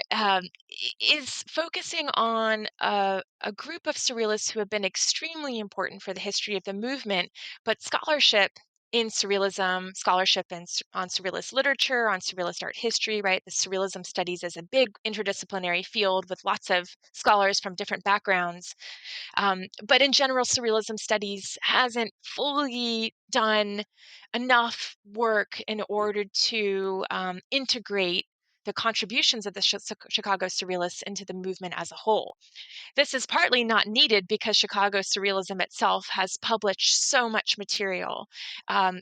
is focusing on a group of surrealists who have been extremely important for the history of the movement, but scholarship in surrealism, scholarship on surrealist literature, on surrealist art history, right? The surrealism studies is a big interdisciplinary field with lots of scholars from different backgrounds. But in general, surrealism studies hasn't fully done enough work in order to integrate the contributions of the Chicago Surrealists into the movement as a whole. This is partly not needed because Chicago Surrealism itself has published so much material.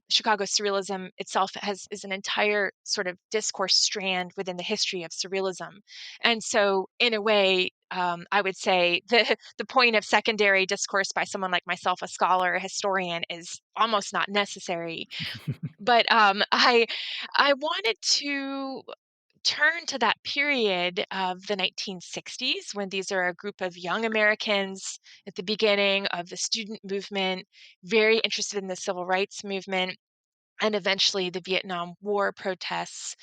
Chicago Surrealism itself is an entire sort of discourse strand within the history of Surrealism. And so, in a way, I would say the point of secondary discourse by someone like myself, a scholar, a historian, is almost not necessary. But I wanted to turn to that period of the 1960s when these are a group of young Americans at the beginning of the student movement, very interested in the civil rights movement and eventually the Vietnam War protests,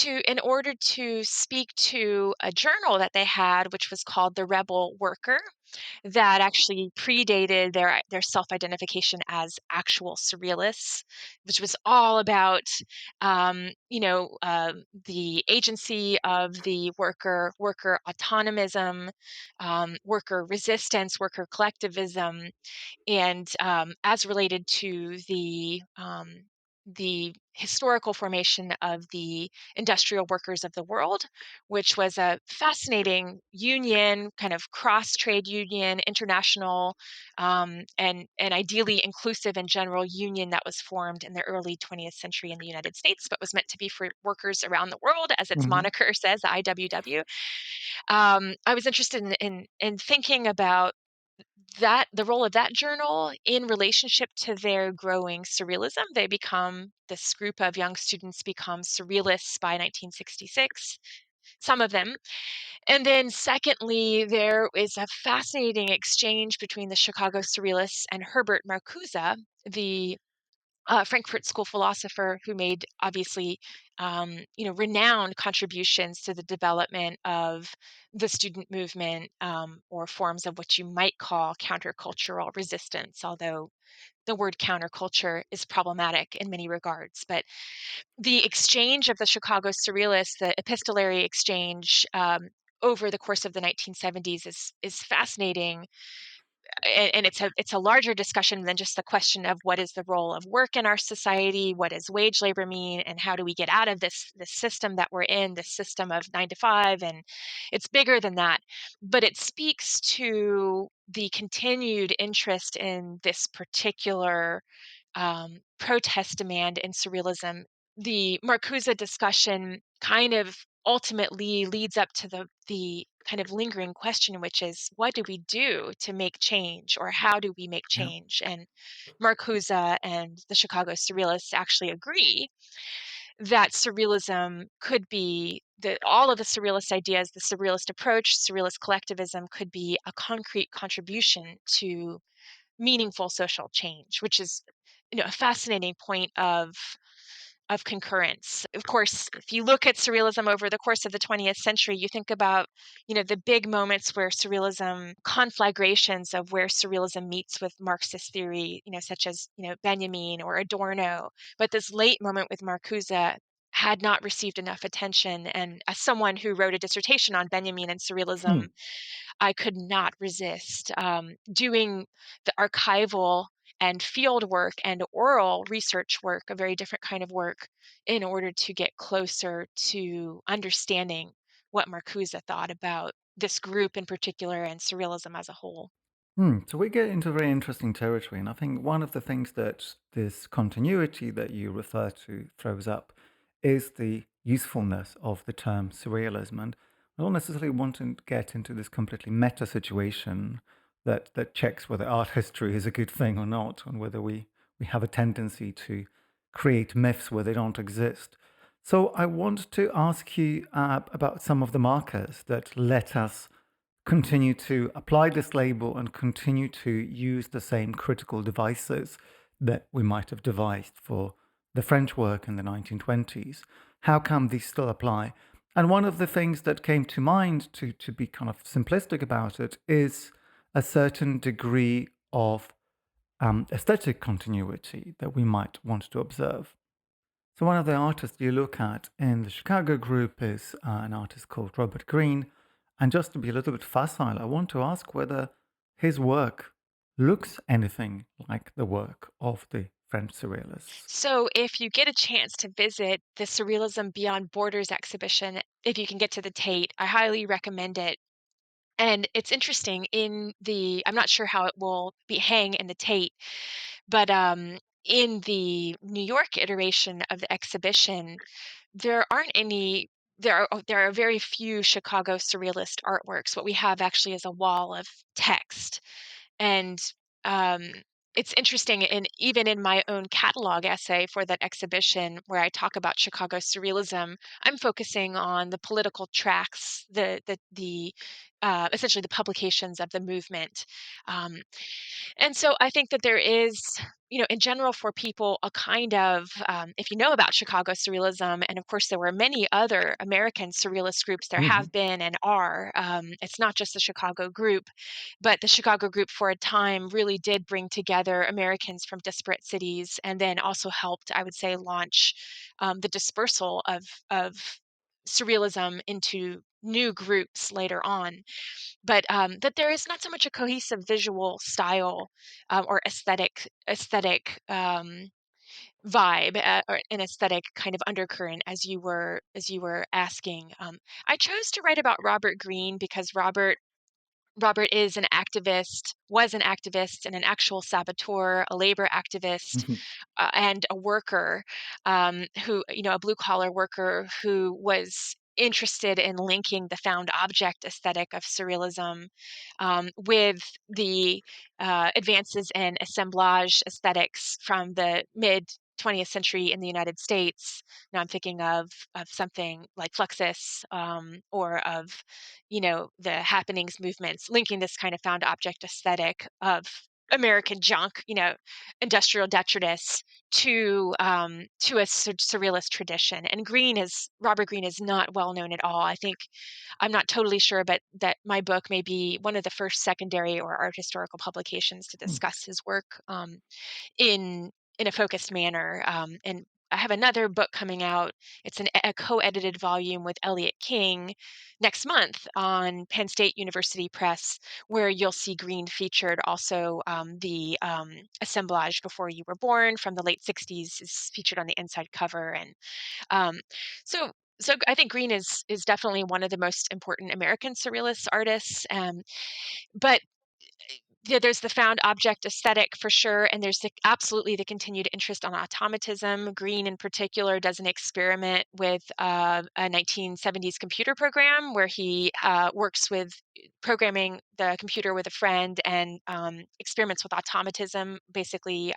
in order to speak to a journal that they had, which was called The Rebel Worker, that actually predated their self-identification as actual surrealists, which was all about the agency of the worker autonomism, worker resistance, worker collectivism, and as related to the historical formation of the industrial workers of the world, which was a fascinating union, kind of cross-trade union, international, and ideally inclusive and general union that was formed in the early 20th century in the United States, but was meant to be for workers around the world, as its Hmm. moniker says, the IWW. I was interested in thinking about the role of that journal in relationship to their growing surrealism. This group of young students become surrealists by 1966, some of them. And then secondly, there is a fascinating exchange between the Chicago Surrealists and Herbert Marcuse, the Frankfurt School philosopher who made obviously renowned contributions to the development of the student movement, or forms of what you might call countercultural resistance, although the word counterculture is problematic in many regards. But the exchange of the Chicago Surrealists, the epistolary exchange, over the course of the 1970s is fascinating, and it's a larger discussion than just the question of what is the role of work in our society, what does wage labor mean, and how do we get out of this system that we're in, this system of 9 to 5, and it's bigger than that. But it speaks to the continued interest in this particular protest demand in surrealism. The Marcuse discussion kind of ultimately leads up to the kind of lingering question, which is, what do we do to make change, or how do we make Yeah. change? And Marcuse and the Chicago Surrealists actually agree that surrealism could be that all of the surrealist ideas, the surrealist approach, surrealist collectivism could be a concrete contribution to meaningful social change, which is a fascinating point of concurrence. Of course, if you look at surrealism over the course of the 20th century, you think about, the big moments where surrealism, conflagrations of where surrealism meets with Marxist theory, such as, Benjamin or Adorno. But this late moment with Marcuse had not received enough attention. And as someone who wrote a dissertation on Benjamin and Hmm. surrealism, I could not resist doing the archival and field work and oral research work, a very different kind of work, in order to get closer to understanding what Marcuse thought about this group in particular and surrealism as a whole. So we get into very interesting territory, and I think one of the things that this continuity that you refer to throws up is the usefulness of the term surrealism. And I don't necessarily want to get into this completely meta situation that checks whether art history is a good thing or not, and whether we have a tendency to create myths where they don't exist. So I want to ask you about some of the markers that let us continue to apply this label and continue to use the same critical devices that we might have devised for the French work in the 1920s. How come these still apply? And one of the things that came to mind, to be kind of simplistic about it, is a certain degree of aesthetic continuity that we might want to observe. So one of the artists you look at in the Chicago group is an artist called Robert Greene. And just to be a little bit facile, I want to ask whether his work looks anything like the work of the French Surrealists. So if you get a chance to visit the Surrealism Beyond Borders exhibition, if you can get to the Tate, I highly recommend it. And it's interesting I'm not sure how it will be hang in the Tate, but in the New York iteration of the exhibition, there aren't any. There are very few Chicago Surrealist artworks. What we have actually is a wall of text, and um, it's interesting. And even in my own catalog essay for that exhibition, where I talk about Chicago Surrealism, I'm focusing on the political tracks, the essentially the publications of the movement. Um, and so I think that there is, in general for people, a kind of, if you know about Chicago Surrealism, and of course there were many other American Surrealist groups, there Mm-hmm. have been and are. It's not just the Chicago group, but the Chicago group for a time really did bring together Americans from disparate cities, and then also helped, I would say, launch the dispersal of Surrealism into new groups later on. But that there is not so much a cohesive visual style or aesthetic vibe, or an aesthetic kind of undercurrent, as you were asking. I chose to write about Robert Greene because Robert was an activist and an actual saboteur, a labor activist, Mm-hmm. and a worker, a blue collar worker who was interested in linking the found object aesthetic of surrealism with the advances in assemblage aesthetics from the mid 20th century in the United States. Now I'm thinking of something like Fluxus, or of the happenings movements, linking this kind of found object aesthetic of American junk, industrial detritus, to a surrealist tradition. And Robert Greene is not well known at all. I think I'm not totally sure, but that my book may be one of the first secondary or art historical publications to discuss his work in a focused manner. And I have another book coming out. It's a co-edited volume with Elliot King next month on Penn State University Press, where you'll see Greene featured. Also, the assemblage Before You Were Born from the late 60s is featured on the inside cover. And um, so so I think Greene is definitely one of the most important American surrealist artists. But yeah, there's the found object aesthetic for sure, and there's absolutely the continued interest on automatism. Greene, in particular, does an experiment with a 1970s computer program where he works with programming the computer with a friend and experiments with automatism, basically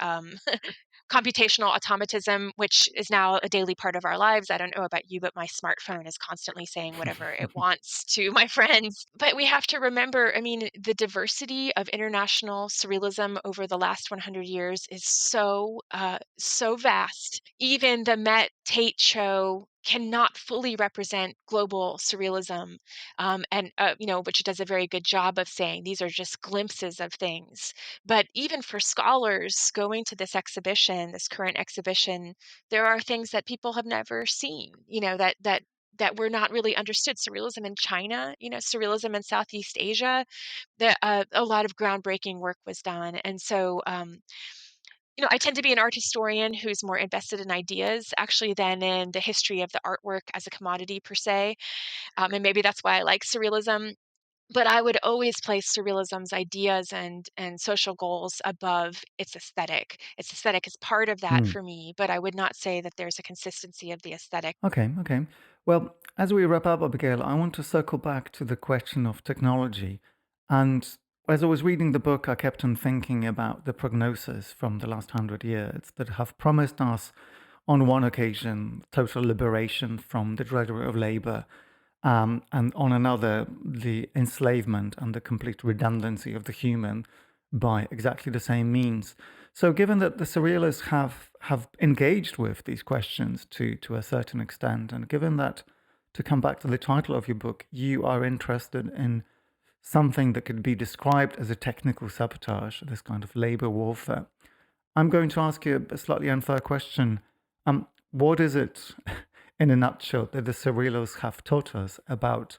computational automatism, which is now a daily part of our lives. I don't know about you, but my smartphone is constantly saying whatever it wants to my friends. But we have to remember, I mean, the diversity of international surrealism over the last 100 years is so vast. Even the Met Tate show cannot fully represent global surrealism, and which does a very good job of saying these are just glimpses of things. But even for scholars going to this current exhibition, there are things that people have never seen, that were not really understood. Surrealism in China, surrealism in Southeast Asia, a lot of groundbreaking work was done. And so, I tend to be an art historian who's more invested in ideas actually than in the history of the artwork as a commodity per se. And maybe that's why I like surrealism. But I would always place surrealism's ideas and social goals above its aesthetic. Its aesthetic is part of that Hmm. for me, but I would not say that there's a consistency of the aesthetic. Okay, okay. Well, as we wrap up, Abigail, I want to circle back to the question of technology. And as I was reading the book, I kept on thinking about the prognosis from the last 100 years that have promised us, on one occasion, total liberation from the drudgery of labor, and on another, the enslavement and the complete redundancy of the human by exactly the same means. So, given that the surrealists have engaged with these questions to a certain extent, and given that, to come back to the title of your book, you are interested in something that could be described as a technical sabotage, this kind of labor warfare, I'm going to ask you a slightly unfair question. What is it, in a nutshell, that the surrealists have taught us about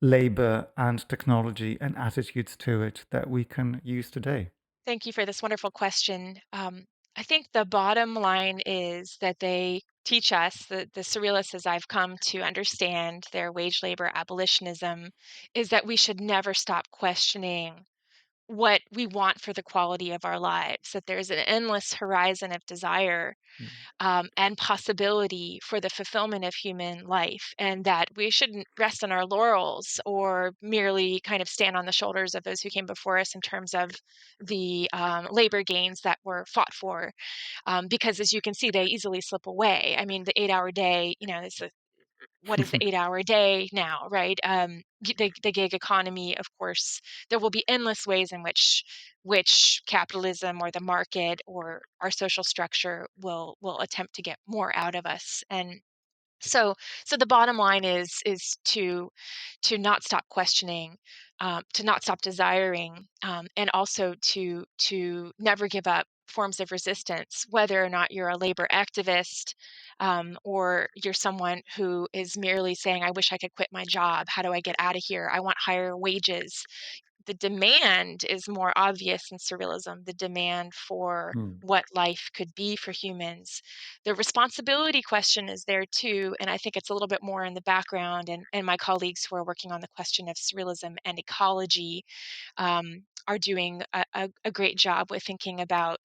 labor and technology and attitudes to it that we can use today? Thank you for this wonderful question. I think the bottom line is that they teach us, the surrealists, as I've come to understand their wage labor abolitionism, is that we should never stop questioning what we want for the quality of our lives, that there's an endless horizon of desire and possibility for the fulfillment of human life, and that we shouldn't rest on our laurels or merely kind of stand on the shoulders of those who came before us in terms of the labor gains that were fought for. Because as you can see, they easily slip away. I mean, the 8-hour day, it's what is the 8-hour day now, right? The gig economy, of course, there will be endless ways in which capitalism or the market or our social structure will attempt to get more out of us. And so the bottom line is to not stop questioning, to not stop desiring, and also to never give up forms of resistance, whether or not you're a labor activist, or you're someone who is merely saying, I wish I could quit my job. How do I get out of here? I want higher wages. The demand is more obvious in surrealism, the demand for Hmm. what life could be for humans. The responsibility question is there too, and I think it's a little bit more in the background. And my colleagues who are working on the question of surrealism and ecology are doing a great job with thinking about,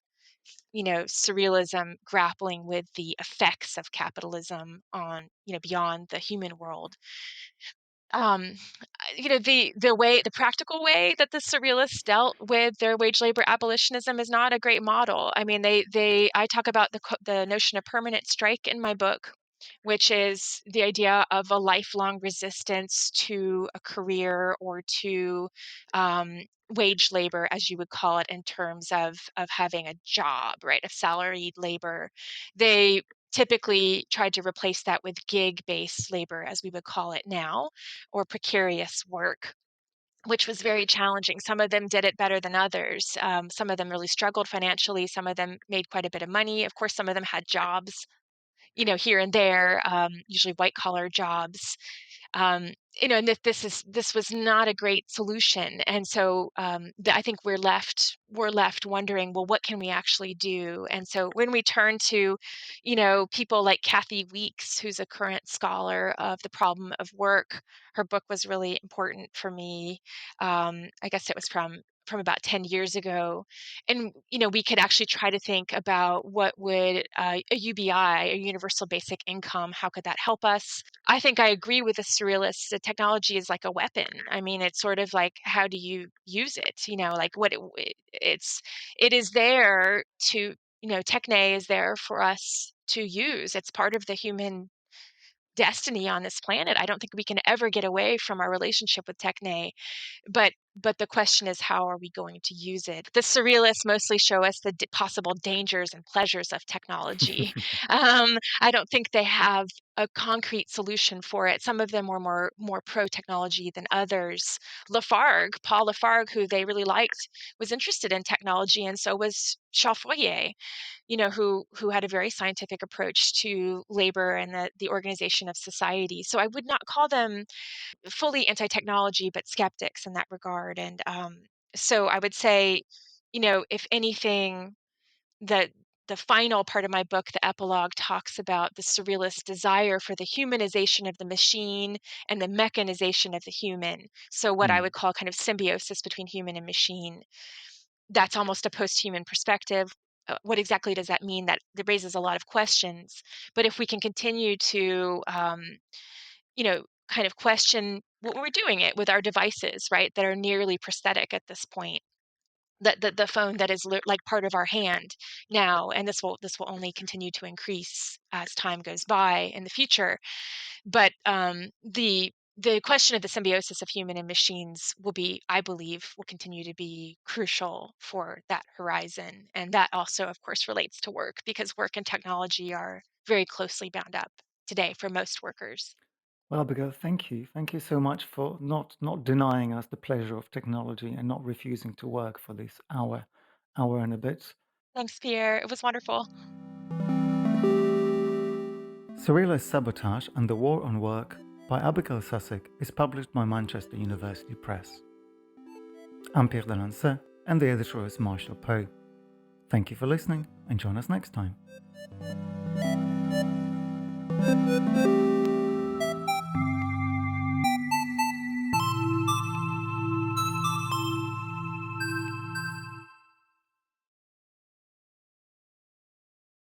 surrealism grappling with the effects of capitalism on, beyond the human world. um the practical way that the surrealists dealt with their wage labor abolitionism is not a great model. I mean, I talk about the notion of permanent strike in my book, which is the idea of a lifelong resistance to a career or to um, wage labor, as you would call it, in terms of having a job, right? Of salaried labor. They typically tried to replace that with gig-based labor, as we would call it now, or precarious work, which was very challenging. Some of them did it better than others. Some of them really struggled financially. Some of them made quite a bit of money. Of course, some of them had jobs, here and there, usually white collar jobs. um, and that this was not a great solution. And so I think we're left wondering, well, what can we actually do? And so when we turn to, people like Kathy Weeks, who's a current scholar of the problem of work, her book was really important for me. I guess it was from about 10 years ago. And we could actually try to think about what would a UBI, a universal basic income, how could that help us? I think I agree with the surrealists. The technology is like a weapon. I mean, it's sort of like, how do you use it? Like it is there to, techne is there for us to use. It's part of the human destiny on this planet. I don't think we can ever get away from our relationship with techne. But the question is, how are we going to use it? The surrealists mostly show us the possible dangers and pleasures of technology. I don't think they have a concrete solution for it. Some of them were more pro technology than others. Paul Lafargue, who they really liked, was interested in technology, and so was Charles Fourier, who had a very scientific approach to labor and the organization of society. So I would not call them fully anti-technology, but skeptics in that regard. And so I would say, if anything, that the final part of my book, the epilogue, talks about the surrealist desire for the humanization of the machine and the mechanization of the human. So what I would call kind of symbiosis between human and machine. That's almost a post-human perspective. What exactly does that mean? That raises a lot of questions. But if we can continue to, kind of question what we're doing it with our devices, right, that are nearly prosthetic at this point, the phone that is like part of our hand now, and this will only continue to increase as time goes by in the future. But the question of the symbiosis of human and machines I believe, will continue to be crucial for that horizon. And that also, of course, relates to work, because work and technology are very closely bound up today for most workers. Well, Abigail, thank you. Thank you so much for not denying us the pleasure of technology and not refusing to work for this hour and a bit. Thanks, Pierre. It was wonderful. Surrealist Sabotage and the War on Work by Abigail Susik is published by Manchester University Press. I'm Pierre Delancey, and the editor is Marshall Poe. Thank you for listening, and join us next time.